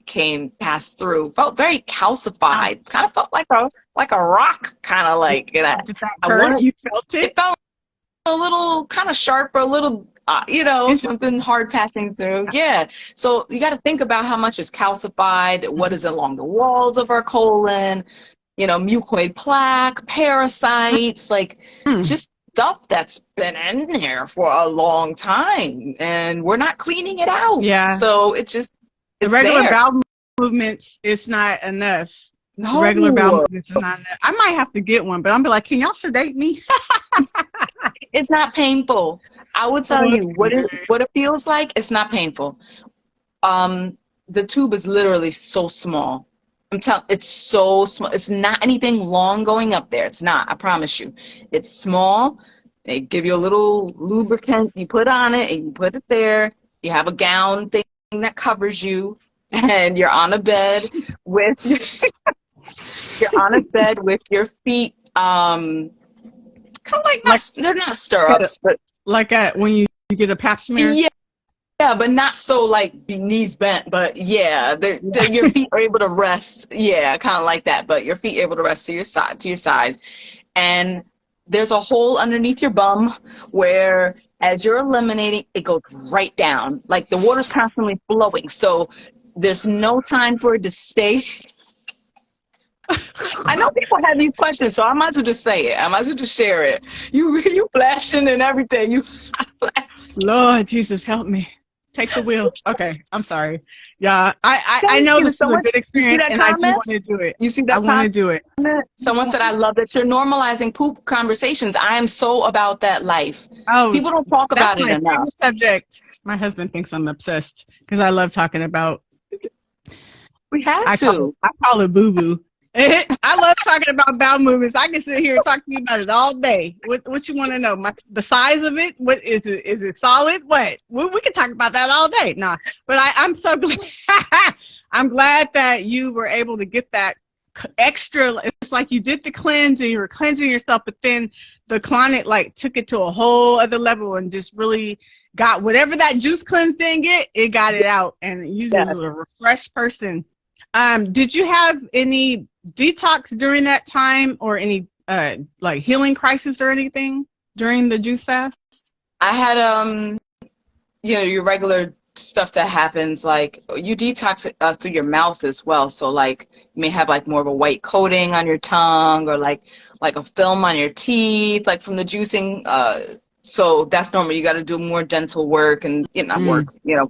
passed through. Felt very calcified. Kind of felt like a rock, kind of like. And you felt it? It felt a little kind of sharp, or a little, you know, something hard passing through. Yeah. So you got to think about how much is calcified. What is along the walls of our colon? You know, mucoid plaque, parasites, like just stuff that's been in there for a long time, and we're not cleaning it out. Yeah. So it's the regular bowel movements, it's not enough. No. The regular bowel movements is not enough. I might have to get one, but I'm be like, can y'all sedate me? It's not painful. I would tell you what it feels like. It's not painful. The tube is literally so small. I'm telling, it's so small. It's not anything long going up there. It's not, I promise you. It's small. They give you a little lubricant. You put on it and you put it there. You have a gown thing that covers you, and you're on a bed with your feet, kind of like they're not stirrups, but like when you get a pap smear. Yeah, but not so like knees bent, but yeah, your feet are able to rest. Yeah, kind of like that, but your feet are able to rest to your sides. And there's a hole underneath your bum where, as you're eliminating, it goes right down. Like the water's constantly flowing, so there's no time for it to stay. I know people have these questions, so I might as well just say it. I might as well just share it. You flashing and everything. You Lord Jesus, help me. Take the wheel. Okay, I'm sorry. Yeah, I Thank know you. this is a good You see experience, that and I do comment? want to do it. You see I that want to do it. comment? Someone said, I love that you're normalizing poop conversations. I am so about that life. Oh, People don't talk that's about it my enough. favorite subject. My husband thinks I'm obsessed because I love talking about. We have I to. call it boo boo. I love talking about bowel movements. I can sit here and talk to you about it all day. What you want to know? The size of it? What is it? Is it solid? What? We can talk about that all day. Nah, but I'm so glad. I'm glad that you were able to get that extra. It's like you did the cleanse and you were cleansing yourself, but then the colonic like took it to a whole other level and just really got whatever that juice cleanse didn't get, it got it out, and you just Yes. a refreshed person. Did you have any detox during that time or any like healing crisis or anything during the juice fast? I had your regular stuff that happens, like you detox it through your mouth as well. So like you may have like more of a white coating on your tongue or like a film on your teeth, like from the juicing. So that's normal. You got to do more dental work and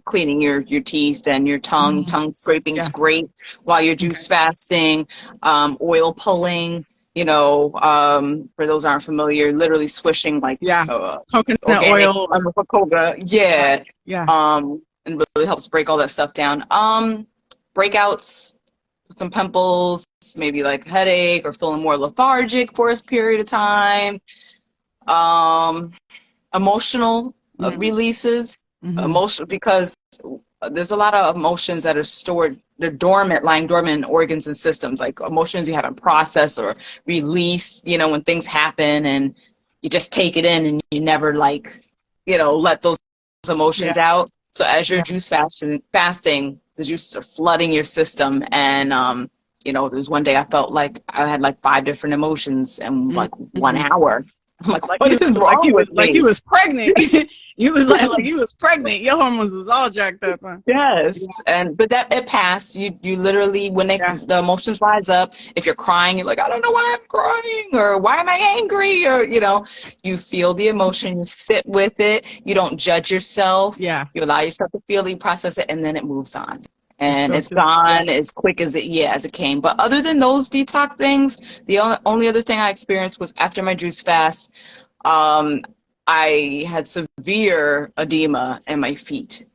cleaning your teeth and your tongue. Tongue scraping is great while you're juice fasting. Oil pulling. For those who aren't familiar, literally swishing like coconut organic oil or coconut. Yeah. And really helps break all that stuff down. Breakouts, some pimples, maybe like headache or feeling more lethargic for a period of time. Emotional releases, emotional, because there's a lot of emotions that are stored, they're lying dormant in organs and systems, like emotions you haven't processed or released, when things happen and you just take it in and you never let those emotions out. So as you're juice fasting, the juices are flooding your system. And, there's one day I felt like I had like 5 different emotions in like 1 hour. I'm like, what is wrong with me? Like he was pregnant. You was like he was pregnant. Your hormones was all jacked up. Huh? Yes. But that it passed. You literally, when the emotions rise up, if you're crying, you're like, I don't know why I'm crying, or why am I angry? Or, you feel the emotion, you sit with it, you don't judge yourself. Yeah. You allow yourself to feel it, you process it, and then it moves on. And it's gone as quick as it came. But other than those detox things, the only other thing I experienced was after my juice fast, I had severe edema in my feet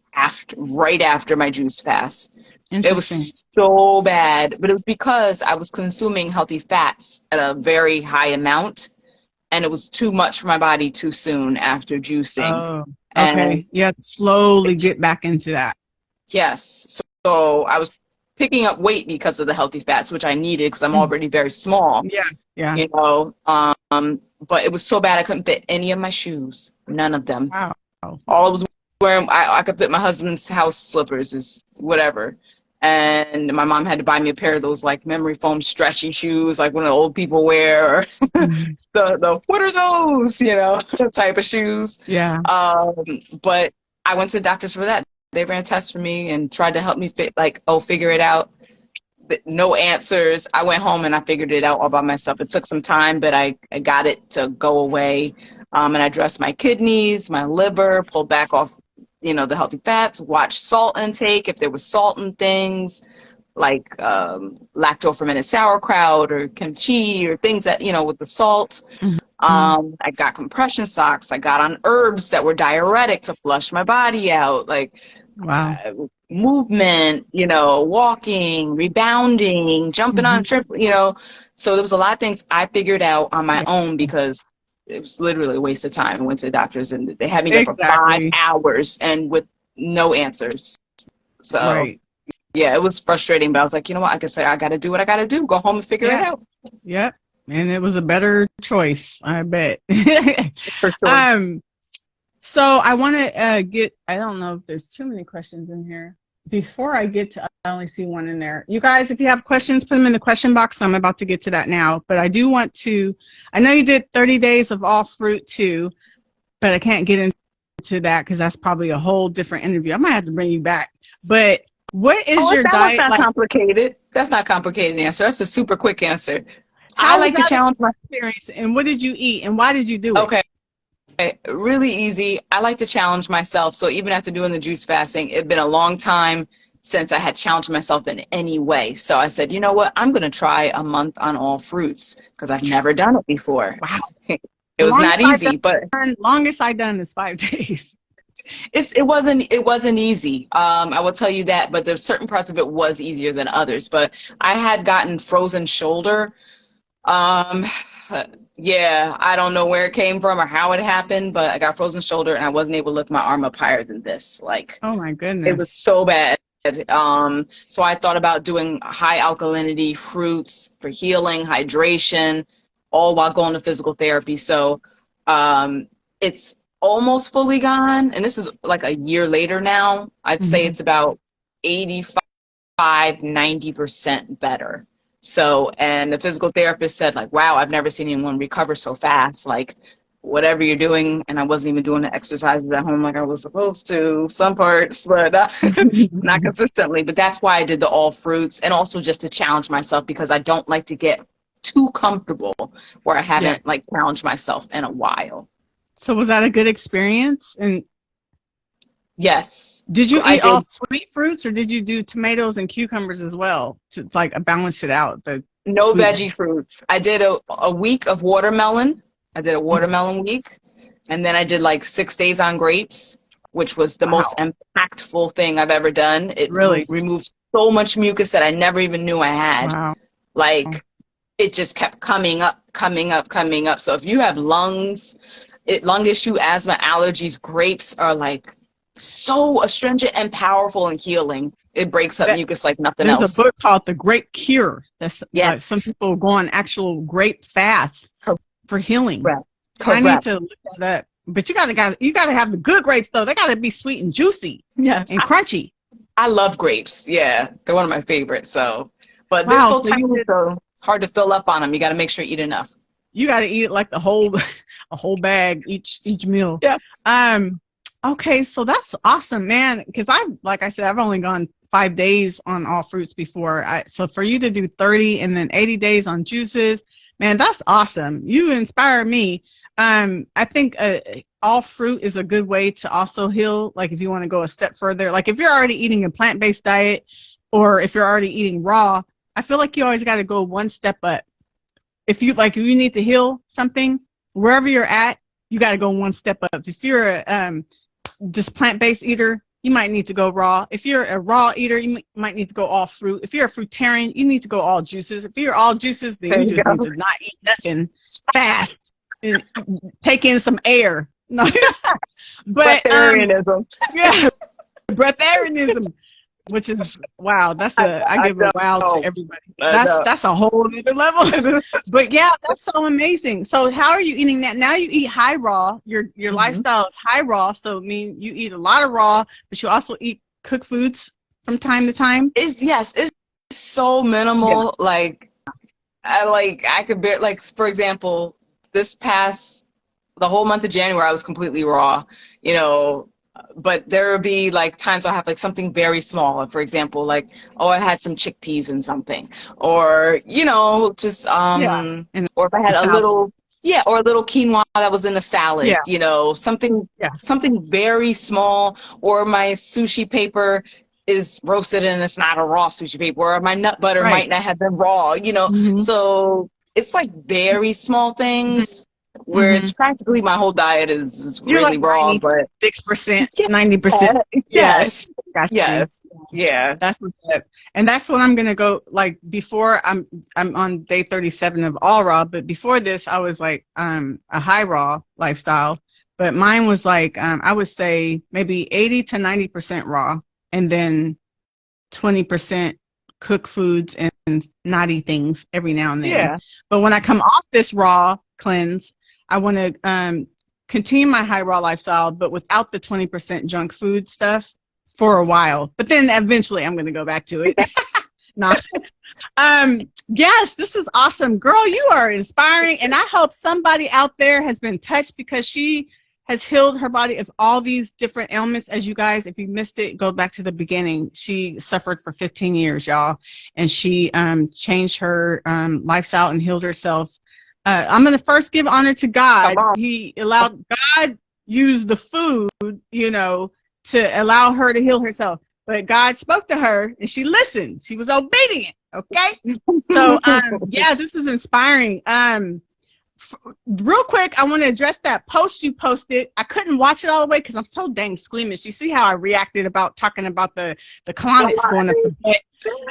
right after my juice fast. It was so bad, but it was because I was consuming healthy fats at a very high amount, and it was too much for my body too soon after juicing. Oh, okay. And you have to slowly get back into that. Yes. So I was picking up weight because of the healthy fats, which I needed because I'm already very small. Yeah. But it was so bad I couldn't fit any of my shoes. None of them. Wow. All I was wearing, I could fit my husband's house slippers, is whatever. And my mom had to buy me a pair of those like memory foam stretchy shoes, like one of the old people wear. Or the what are those? Type of shoes. Yeah. But I went to the doctors for that. They ran tests for me and tried to help me figure it out. But no answers. I went home and I figured it out all by myself. It took some time, but I got it to go away. And I addressed my kidneys, my liver, pulled back off, the healthy fats, watched salt intake, if there was salt in things, like lacto-fermented sauerkraut or kimchi or things that, with the salt. I got compression socks. I got on herbs that were diuretic to flush my body out. Movement, walking, rebounding, jumping on a trip, So there was a lot of things I figured out on my own because it was literally a waste of time. I went to the doctors and they had me there for 5 hours and with no answers. So yeah, it was frustrating, but I was like, you know what? Like I said, I got to do what I got to do. Go home and figure it out. Yep. And it was a better choice, I bet. For sure. So I want to I don't know if there's too many questions in here. Before I get to, I only see one in there. You guys, if you have questions, put them in the question box. I'm about to get to that now. But I do want to, I know you did 30 days of all fruit too, but I can't get into that because that's probably a whole different interview. I might have to bring you back. But what is your diet? That's not complicated. That's not complicated answer. That's a super quick answer. I like to challenge my experience. And what did you eat and why did you do it? Okay. Really easy. I like to challenge myself. So even after doing the juice fasting, it'd been a long time since I had challenged myself in any way. So I said, you know what? I'm going to try a month on all fruits because I've never done it before. Wow. It was not easy, but longest I done is 5 days. it wasn't easy. I will tell you that, but there's certain parts of it was easier than others. But I had gotten frozen shoulder. Yeah, I don't know where it came from or how it happened, but I got frozen shoulder and I wasn't able to lift my arm up higher than this. Like, oh my goodness. it was so bad. So I thought about doing high alkalinity fruits for healing, hydration, all while going to physical therapy. So it's almost fully gone. And this is like a year later now. I'd say it's about 85, 90% better. So, and the physical therapist said, like, wow, I've never seen anyone recover so fast. Like, whatever you're doing, and I wasn't even doing the exercises at home like I was supposed to, some parts, but not consistently. But that's why I did the all fruits, and also just to challenge myself, because I don't like to get too comfortable where I haven't like challenged myself in a while. So was that a good experience? And yes. Did you eat all sweet fruits, or did you do tomatoes and cucumbers as well to like balance it out? No veggie fruits. I did a week of watermelon. I did a watermelon week, and then I did like 6 days on grapes, which was the most impactful thing I've ever done. It really removed so much mucus that I never even knew I had. Wow. Like, it just kept coming up. So if you have lung issue, asthma, allergies, grapes are like so astringent and powerful and healing. It breaks up mucus like nothing else. There's a book called The Grape Cure. That's some people go on actual grape fasts for healing. Correct. I need to look at that. But you gotta have the good grapes though. They gotta be sweet and juicy. Yes. And crunchy. I love grapes. Yeah. They're one of my favorites. So, but they're so tiny, so hard to fill up on them. You got to make sure you eat enough. You got to eat it like a whole bag each meal. Yes. Okay. So that's awesome, man. Cause like I said, I've only gone 5 days on all fruits before. So for you to do 30 and then 80 days on juices, man, that's awesome. You inspire me. I think all fruit is a good way to also heal. Like if you want to go a step further, like if you're already eating a plant-based diet, or if you're already eating raw, I feel like you always got to go one step up. If you need to heal something, wherever you're at, you got to go one step up. If you're a just plant-based eater, you might need to go raw. If you're a raw eater, you might need to go all fruit. If you're a fruitarian, you need to go all juices. If you're all juices, then you just need to not eat nothing fast and take in some air. But breatharianism. Breatharianism, which is wow. I give a wow to everybody. That's a whole other level. But yeah, that's so amazing. So how are you eating that? Now you eat high raw. Your lifestyle is high raw, so I mean you eat a lot of raw, but you also eat cooked foods from time to time. It's so minimal. Yeah. Like I could bear, like, for example, the whole month of January I was completely raw, but there would be like times I'll have like something very small. For example, like, I had some chickpeas in something, or, just, or if I had a little quinoa that was in a salad, something very small, or my sushi paper is roasted and it's not a raw sushi paper, or my nut butter might not have been raw, so it's like very small things. Where it's practically my whole diet is really like raw, but 6%, 90%. Yes. Yes. Yeah. That's what's up. And that's what I'm gonna go, like, before I'm on day 37 of all raw, but before this I was like a high raw lifestyle. But mine was like I would say maybe 80 to 90% raw, and then 20% cooked foods and naughty things every now and then. Yeah. But when I come off this raw cleanse, I want to continue my high raw lifestyle, but without the 20% junk food stuff for a while. But then eventually I'm going to go back to it. Yes, this is awesome. Girl, you are inspiring. And I hope somebody out there has been touched, because she has healed her body of all these different ailments. As you guys, if you missed it, go back to the beginning. She suffered for 15 years, y'all. And she changed her lifestyle and healed herself I'm going to first give honor to God. He allowed God use the food, you know, to allow her to heal herself. But God spoke to her and she listened. She was obedient. Okay. So, yeah, this is inspiring. Real quick, I want to address that post you posted. I couldn't watch it all the way because I'm so dang squeamish. You see how I reacted about talking about the colonics going up the butt.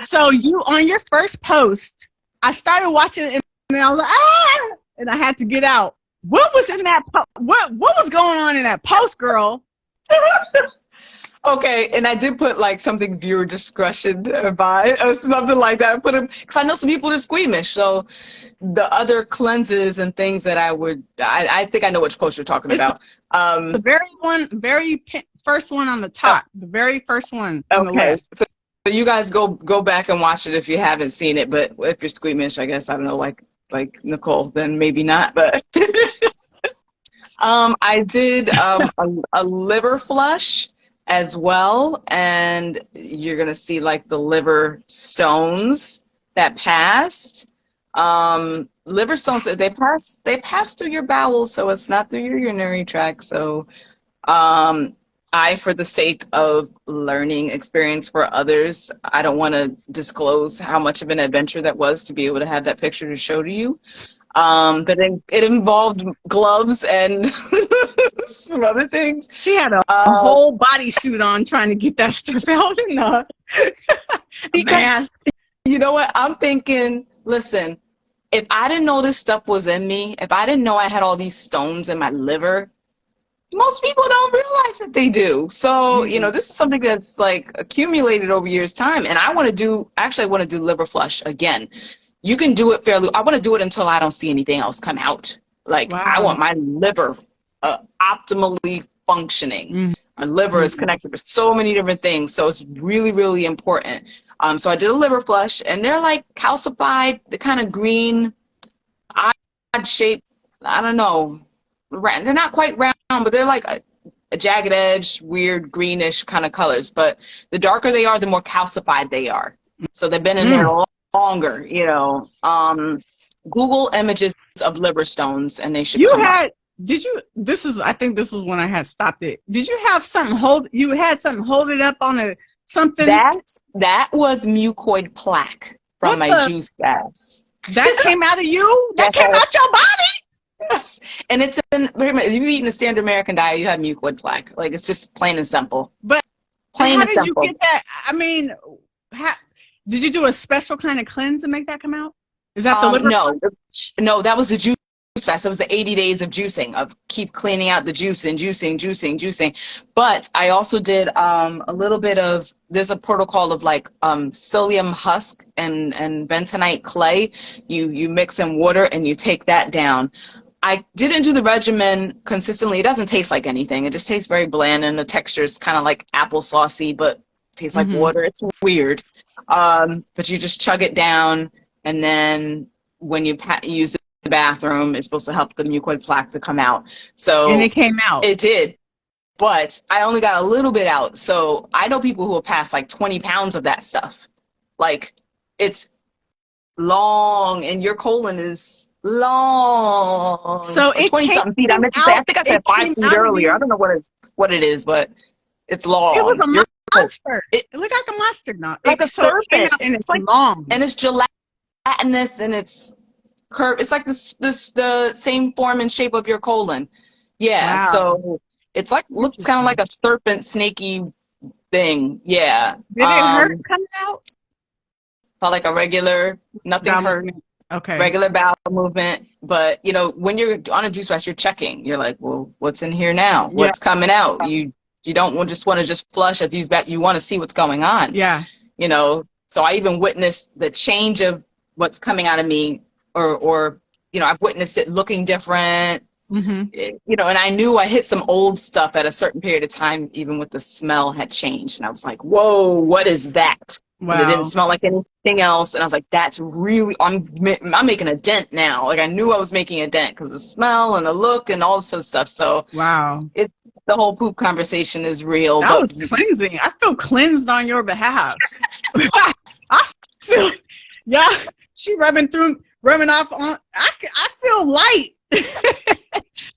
So you, on your first post, I started watching it and I was like, ah! And I had to get out. What was in that? What was going on in that post, girl? Okay, and I did put like something viewer discretion advised or something like that. I put them because I know some people are squeamish. So the other cleanses and things that I think I know which post you're talking about. The very first one on the top, the very first one on the left. So you guys go back and watch it if you haven't seen it. But if you're squeamish, I guess I don't know, like Nicole, then maybe not. But I did a liver flush as well, and you're gonna see like the liver stones that passed. Liver stones, they pass through your bowels, so it's not through your urinary tract. So for the sake of learning experience for others, I don't want to disclose how much of an adventure that was to be able to have that picture to show to you. But it involved gloves and some other things. She had a whole bodysuit on trying to get that stuff out in the mask. You know what? I'm thinking, listen, if I didn't know this stuff was in me, if I didn't know I had all these stones in my liver, most people don't realize that they do. So, you know, this is something that's like accumulated over years' time. And I want to do liver flush again. You can do it fairly. I want to do it until I don't see anything else come out. Like, wow. I want my liver optimally functioning. My liver is connected to so many different things. So it's really, really important. So I did a liver flush, and they're like calcified, the kind of green, odd shape. I don't know. They're not quite round, but they're like a jagged edge, weird greenish kind of colors. But the darker they are, the more calcified they are. So they've been in there longer, you know. Google images of liver stones and they should I think this is when I had stopped it. Did you have something hold it up on something? That was mucoid plaque from my juice gas. That came out of you? That came out your body? Yes. And it's if you've eaten a standard American diet, you have mucoid plaque. Like, it's just plain and simple. But how did you get that? I mean, did you do a special kind of cleanse to make that come out? Is that the liver? No, that was the juice fast. It was the 80 days of juicing, of keep cleaning out the juice and juicing. But I also did a little bit of, there's a protocol of like psyllium husk and bentonite clay. You mix in water and you take that down. I didn't do the regimen consistently. It doesn't taste like anything. It just tastes very bland, and the texture is kind of like applesaucey, but tastes like water. It's weird. But you just chug it down, and then when you use the bathroom, it's supposed to help the mucoid plaque to come out. So, and it came out. It did, but I only got a little bit out. So I know people who have passed like 20 pounds of that stuff. Like, it's long, and your colon is long. So it 20 something feet. I think I said 5 feet earlier. I don't know what it is, but it's long. It was a monster. It looked like a mustard knot. Like a serpent. And it's like long. And it's gelatinous, and it's curved. It's like the same form and shape of your colon. Yeah. Wow. So it's like, looks kind of like a serpent, snaky thing. Yeah. Did it hurt coming out? Felt like a regular, nothing hurt. Okay. Regular bowel movement. But, you know, when you're on a juice fast, you're checking. You're like, well, what's in here now? What's coming out? You don't just want to just flush at these back. You want to see what's going on. Yeah. You know, so I even witnessed the change of what's coming out of me, or you know, I've witnessed it looking different. You know, and I knew I hit some old stuff at a certain period of time, even with the smell had changed. And I was like, whoa, what is that? Wow. It didn't smell like anything else. And I was like, that's really, I'm making a dent now. Like, I knew I was making a dent because the smell and the look and all this other stuff. So wow, the whole poop conversation is real. That was cleansing. I feel cleansed on your behalf. I feel, she rubbing off on, I feel light.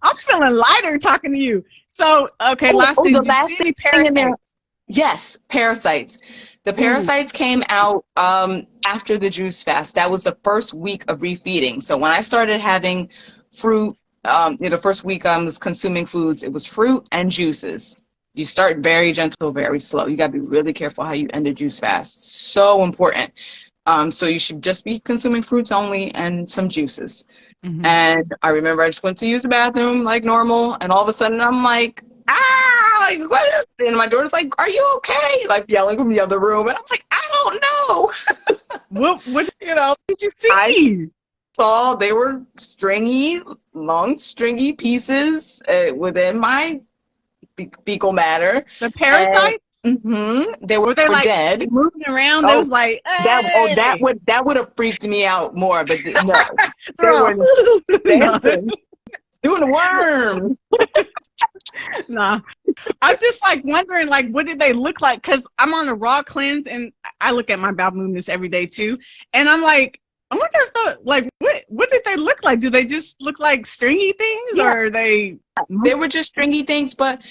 I'm feeling lighter talking to you. So, okay, last thing, did you see any parasites? Yes, parasites. The parasites came out after the juice fast. That was the first week of refeeding. So when I started having fruit, the first week I was consuming foods, it was fruit and juices. You start very gentle, very slow. You got to be really careful how you end a juice fast. So important. So you should just be consuming fruits only and some juices. And I remember I just went to use the bathroom like normal, and all of a sudden I'm like, like, what is it? And my daughter's like, are you okay? Like yelling from the other room. And I'm like, I don't know. What did you see? I saw they were long stringy pieces within my fecal matter. The parasites? They were like dead, moving around. They was like, hey. that would have freaked me out more, but no, they were dancing, doing a worm. Nah, I'm just like wondering, like, what did they look like? Because I'm on a raw cleanse, and I look at my bowel movements every day too, and I'm like, I wonder if what did they look like? Do they just look like stringy things, or are they? They were just stringy things, but.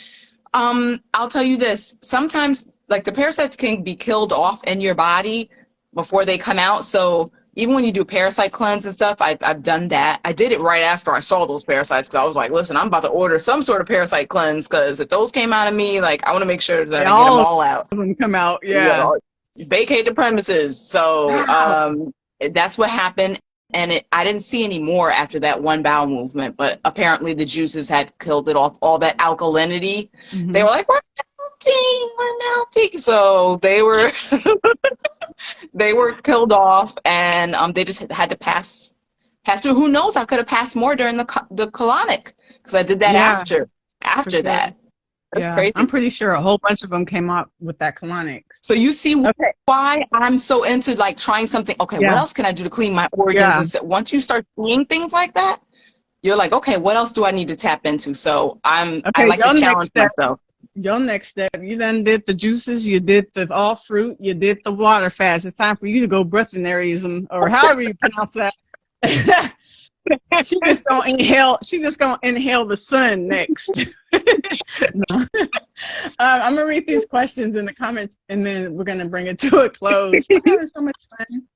I'll tell you this, sometimes like the parasites can be killed off in your body before they come out. So even when you do parasite cleanse and stuff, I've done that. I did it right after I saw those parasites, because I was like, listen, I'm about to order some sort of parasite cleanse, because if those came out of me, like I want to make sure that I get them all out. When they come out, yeah. Vacate the premises. So that's what happened. And I didn't see any more after that one bowel movement, but apparently the juices had killed it off, all that alkalinity. They were like, we're melting. So they were they were killed off, and they just had to pass through. Who knows? I could have passed more during the colonic, because I did that after that. That's crazy. I'm pretty sure a whole bunch of them came up with that colonic. So you see why I'm so into like trying something. Okay, what else can I do to clean my organs? And once you start seeing things like that, you're like, okay, what else do I need to tap into? So I like to challenge myself. Your next step, you then did the juices, you did the all fruit, you did the water fast. It's time for you to go breatharianism, or however you pronounce that. She's just gonna inhale the sun next. No. I'm gonna read these questions in the comments, and then we're gonna bring it to a close. I'm having so much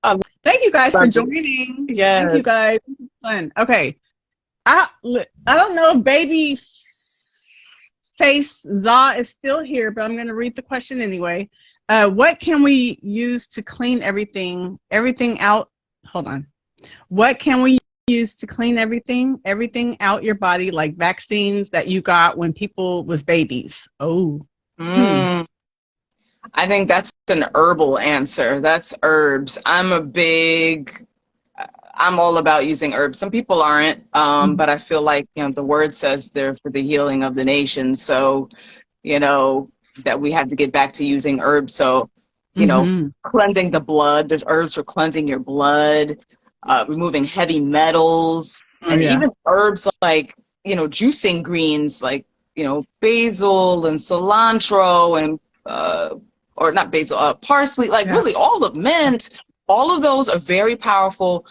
fun. Thank you guys for joining. Yeah, thank you guys. Fun. Okay, I don't know if baby face Za is still here, but I'm gonna read the question anyway. What can we use to clean everything out? Hold on. What can we use to clean everything out your body, like vaccines that you got when people was babies? I think that's an herbal answer. That's herbs. I'm all about using herbs. Some people aren't, but I feel like, the word says they're for the healing of the nation. So, that we have to get back to using herbs. So, cleansing the blood. There's herbs for cleansing your blood. Removing heavy metals, and even herbs like, juicing greens like, basil and cilantro and, or not basil, parsley, like really all of mint. All of those are very powerful.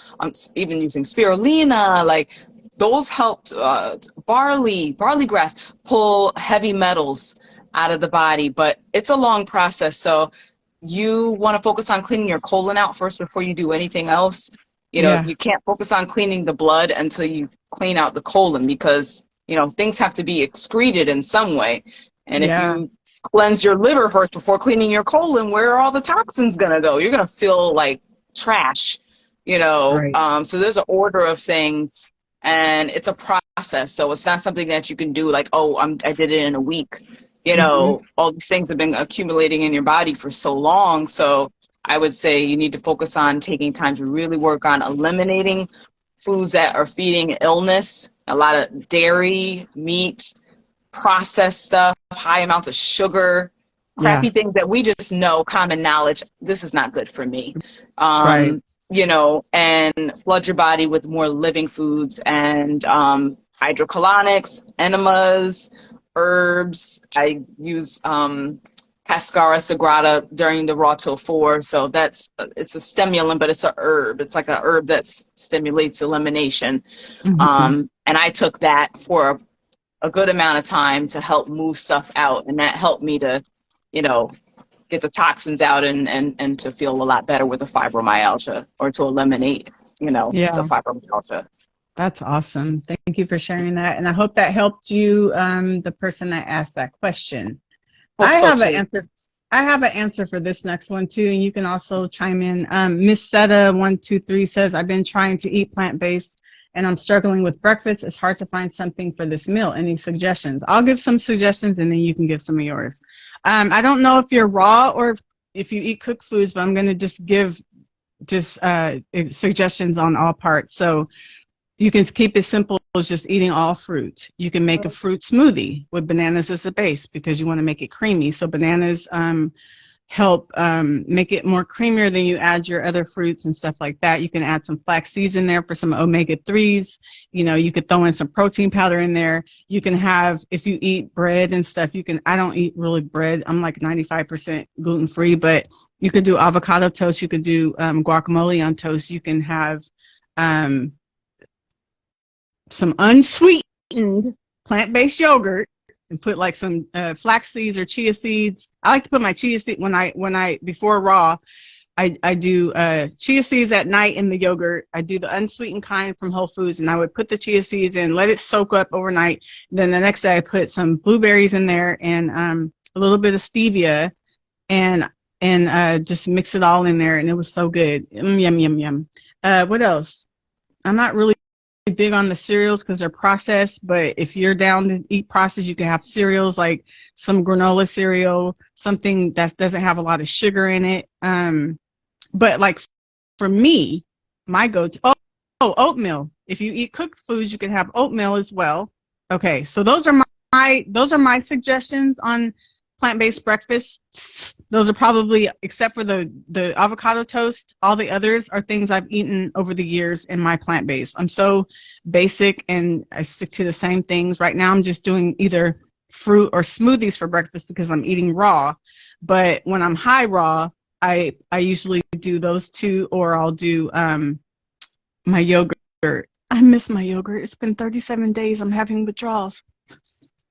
Even using spirulina, like those helped barley grass pull heavy metals out of the body, but it's a long process. So you want to focus on cleaning your colon out first before you do anything else. You can't focus on cleaning the blood until you clean out the colon, because, things have to be excreted in some way. And if you cleanse your liver first before cleaning your colon, where are all the toxins going to go? You're going to feel like trash, So there's an order of things, and it's a process. So it's not something that you can do like, I did it in a week. All these things have been accumulating in your body for so long. So I would say you need to focus on taking time to really work on eliminating foods that are feeding illness, a lot of dairy, meat, processed stuff, high amounts of sugar, crappy things that we just know, common knowledge, this is not good for me. And flood your body with more living foods and hydrocolonics, enemas, herbs. I use Cascara sagrada during the raw till 4. So it's a stimulant, but it's a herb. It's like a herb that stimulates elimination. And I took that for a good amount of time to help move stuff out. And that helped me to, get the toxins out and to feel a lot better with the fibromyalgia, or to eliminate, the fibromyalgia. That's awesome. Thank you for sharing that. And I hope that helped you, the person that asked that question. I have an answer for this next one too, and you can also chime in. Miss Seta123 says, I've been trying to eat plant-based and I'm struggling with breakfast. It's hard to find something for this meal. Any suggestions? I'll give some suggestions and then you can give some of yours. I don't know if you're raw or if you eat cooked foods, but I'm going to just give suggestions on all parts. So you can keep it simple as just eating all fruit. You can make a fruit smoothie with bananas as a base because you want to make it creamy. So bananas help make it more creamier than you add your other fruits and stuff like that. You can add some flax seeds in there for some omega-3s. You could throw in some protein powder in there. You can have, if you eat bread and stuff, I don't eat really bread. I'm like 95% gluten-free, but you could do avocado toast. You could do guacamole on toast. You can have some unsweetened plant-based yogurt and put like some flax seeds or chia seeds. I like to put my chia seed before raw. I do chia seeds at night in the yogurt. I do the unsweetened kind from Whole Foods, and I would put the chia seeds in, let it soak up overnight. Then the next day I put some blueberries in there and a little bit of stevia, and just mix it all in there, and it was so good. Yum, yum, yum. What else? I'm not really big on the cereals because they're processed, but if you're down to eat processed, you can have cereals like some granola cereal, something that doesn't have a lot of sugar in it. But like for me, my go-to, oatmeal. If you eat cooked foods, you can have oatmeal as well. Okay, so those are my suggestions on plant-based breakfasts. Those are probably, except for the avocado toast, all the others are things I've eaten over the years in my plant-based. I'm so basic and I stick to the same things. Right now I'm just doing either fruit or smoothies for breakfast because I'm eating raw. But when I'm high raw, I usually do those two, or I'll do my yogurt. I miss my yogurt. It's been 37 days. I'm having withdrawals.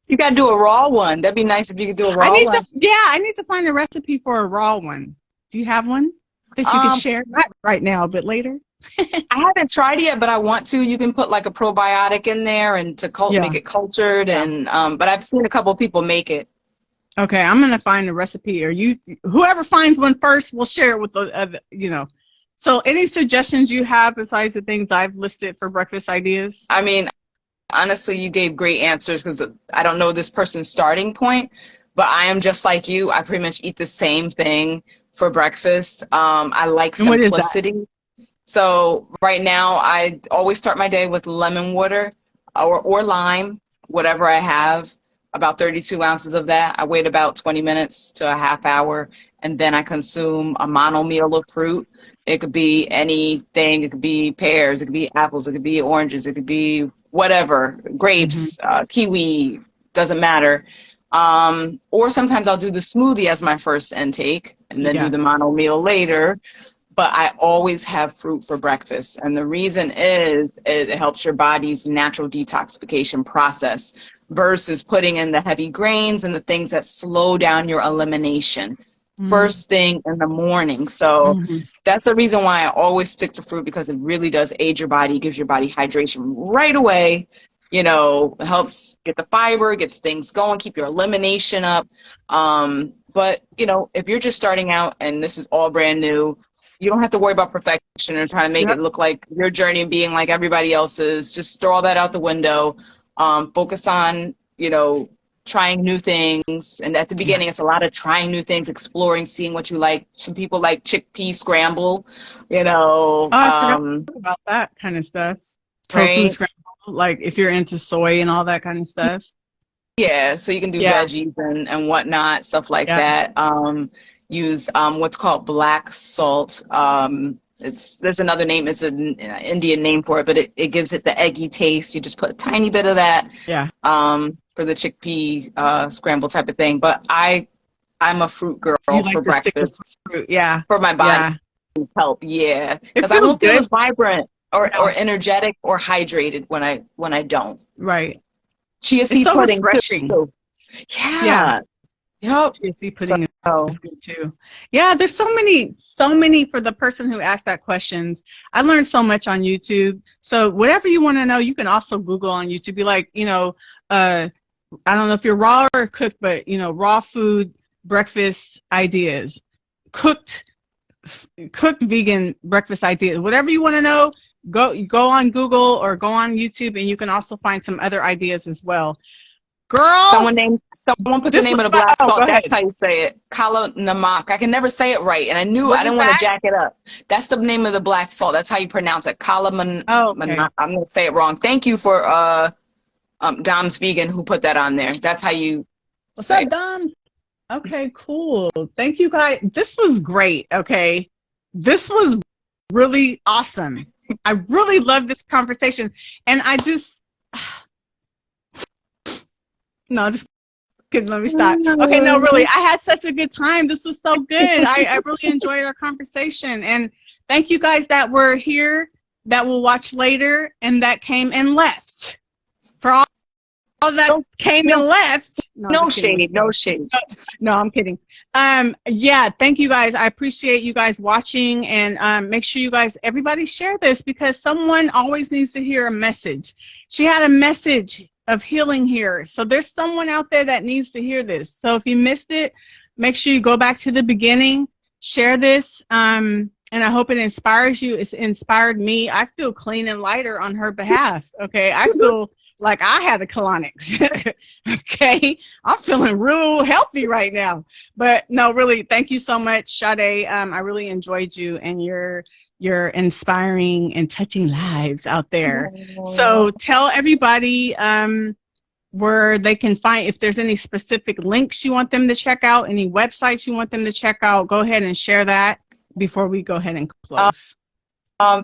You got to do a raw one. That'd be nice if you could do a raw one. I need to find a recipe for a raw one. Do you have one that you can share? Not right now, but later. I haven't tried it yet, but I want to. You can put like a probiotic in there and make it cultured. And but I've seen a couple of people make it. Okay, I'm gonna find a recipe, or whoever finds one first will share it with the other. So, any suggestions you have besides the things I've listed for breakfast ideas? I mean, honestly, you gave great answers because I don't know this person's starting point, but I am just like you. I pretty much eat the same thing for breakfast. I like simplicity. So right now, I always start my day with lemon water or lime, whatever I have, about 32 ounces of that. I wait about 20 minutes to a half hour, and then I consume a mono meal of fruit. It could be anything. It could be pears. It could be apples. It could be oranges. It could be whatever, grapes, kiwi, doesn't matter. Or sometimes I'll do the smoothie as my first intake and then do the mono meal later. But I always have fruit for breakfast. And the reason is it helps your body's natural detoxification process versus putting in the heavy grains and the things that slow down your elimination first thing in the morning. So that's the reason why I always stick to fruit, because it really does aid your body, gives your body hydration right away. Helps get the fiber, gets things going, keep your elimination up. But, if you're just starting out and this is all brand new, you don't have to worry about perfection or trying to make it look like your journey being like everybody else's. Just throw all that out the window. Focus on, trying new things. And at the beginning, it's a lot of trying new things, exploring, seeing what you like. Some people like chickpea scramble, Oh, I forgot about that kind of stuff. Tofu scramble, like if you're into soy and all that kind of stuff. Yeah, so you can do veggies and whatnot, stuff like that. Use what's called black salt. There's another name. It's an Indian name for it, but it gives it the eggy taste. You just put a tiny bit of that for the chickpea scramble type of thing. But I I'm a fruit girl You like for to stick to breakfast. fruit. Yeah. For my Yeah. body's help, yeah. It Because I feels don't feel good. as vibrant or No. energetic or hydrated when I don't. Right. Chia It's seed so pudding refreshing. too. Yeah. Yeah. Yep. Chia seed pudding So is good too. Yeah, there's so many for the person who asked that questions. I learned so much on YouTube. So whatever you want to know, you can also Google on YouTube. Be like, I don't know if you're raw or cooked, but raw food breakfast ideas, cooked vegan breakfast ideas. Whatever you want to know, go on Google or go on YouTube, and you can also find some other ideas as well. Girl, someone put the name of the black go salt. ahead. That's how you say it. Kala namak. I can never say it right, and I didn't want to jack it up. That's the name of the black salt. That's how you pronounce it. Kala Okay. I'm gonna say it wrong. Thank you for Dom's Vegan who put that on there. That's how you What's say up, Dom? Okay, cool. Thank you, guys. This was great. Okay, this was really awesome. I really love this conversation, and I just no, just kidding. Let me stop. Okay, no, really, I had such a good time. This was so good. I really enjoyed our conversation, and thank you guys that were here, that will watch later, and that came and left. For all that came and left. No shade. No, I'm kidding. Yeah, thank you guys. I appreciate you guys watching, and make sure you guys, everybody share this, because someone always needs to hear a message. She had a message of healing here. So there's someone out there that needs to hear this. So if you missed it, make sure you go back to the beginning, share this, and I hope it inspires you. It's inspired me. I feel clean and lighter on her behalf. Okay, I feel like I had a colonics. Okay, I'm feeling real healthy right now. But no, really, thank you so much, Shadé. I really enjoyed you, and you're inspiring and touching lives out there. So tell everybody where they can find, if there's any specific links you want them to check out, any websites you want them to check out, go ahead and share that before we go ahead and close.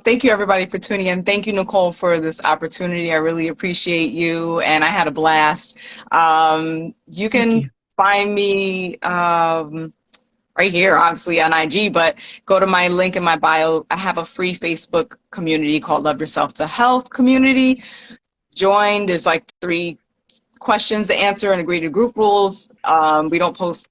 Thank you, everybody, for tuning in. Thank you, Nicole, for this opportunity. I really appreciate you, and I had a blast. You can find me right here, obviously, on IG, but go to my link in my bio. I have a free Facebook community called Love Yourself to Health community. Join. There's like 3 questions to answer and agree to group rules. We don't post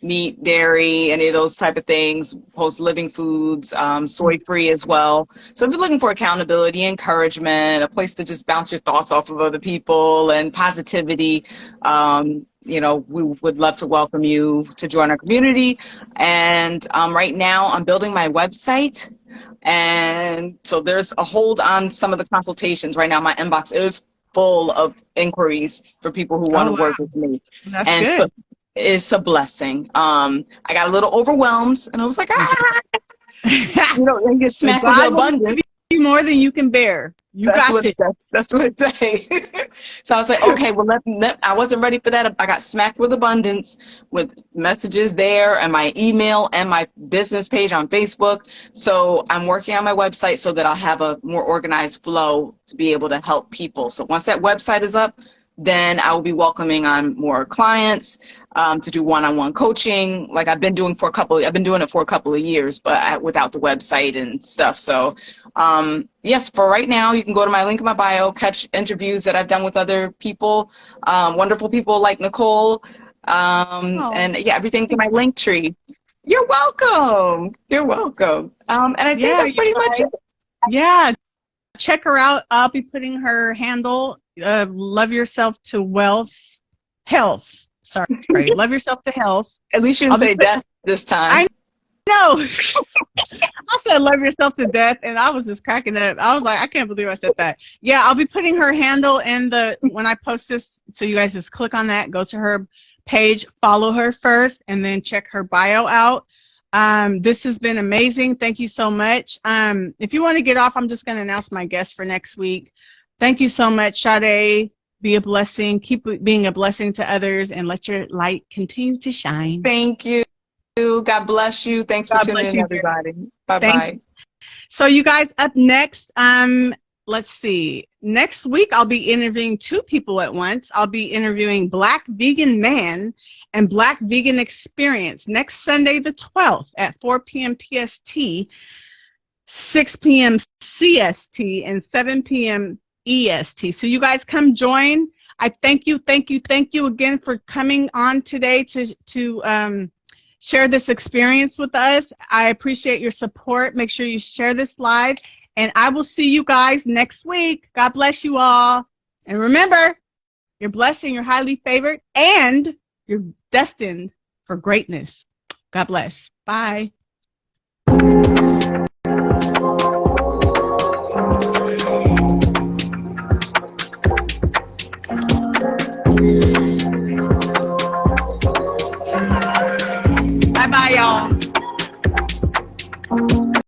meat, dairy, any of those type of things. Post living foods, soy-free as well. So if you're looking for accountability, encouragement, a place to just bounce your thoughts off of other people, and positivity, we would love to welcome you to join our community. And right now I'm building my website. And so there's a hold on some of the consultations. Right now my inbox is full of inquiries for people who want to work with me. That's and good. So it's a blessing. I got a little overwhelmed, and I was like, you get smacked with the abundance. More than you can bear. That's what it say. So I was like, okay, well, I wasn't ready for that. I got smacked with abundance, with messages there, and my email, and my business page on Facebook. So I'm working on my website so that I'll have a more organized flow to be able to help people. So once that website is up, then I will be welcoming on more clients to do one-on-one coaching, like I've been doing it for a couple of years, but without the website and stuff. So yes, for right now, you can go to my link in my bio, catch interviews that I've done with other people, wonderful people like Nicole, and yeah, everything's in my link tree. You're welcome. And I think that's pretty much it. Yeah, check her out. I'll be putting her handle, Love Yourself to Health. Sorry, Love Yourself to Health. At least you didn't say death this time. No, I said love yourself to death, and I was just cracking up. I was like, I can't believe I said that. Yeah, I'll be putting her handle in when I post this, so you guys just click on that, go to her page, follow her first, and then check her bio out. This has been amazing. Thank you so much. If you want to get off, I'm just going to announce my guest for next week. Thank you so much, Shadé. Be a blessing. Keep being a blessing to others, and let your light continue to shine. Thank you. God bless you. Thanks for tuning in, everybody. Bye-bye. So you guys, up next, let's see. next week, I'll be interviewing 2 people at once. I'll be interviewing Black Vegan Man and Black Vegan Experience next Sunday, the 12th at 4 p.m. PST, 6 p.m. CST, and 7 p.m. EST. So you guys come join. I thank you again for coming on today to share this experience with us. I appreciate your support. Make sure you share this live, and I will see you guys next week. God bless you all. And remember, you're blessed and you're highly favored, and you're destined for greatness. God bless. Bye. Bye-bye, y'all.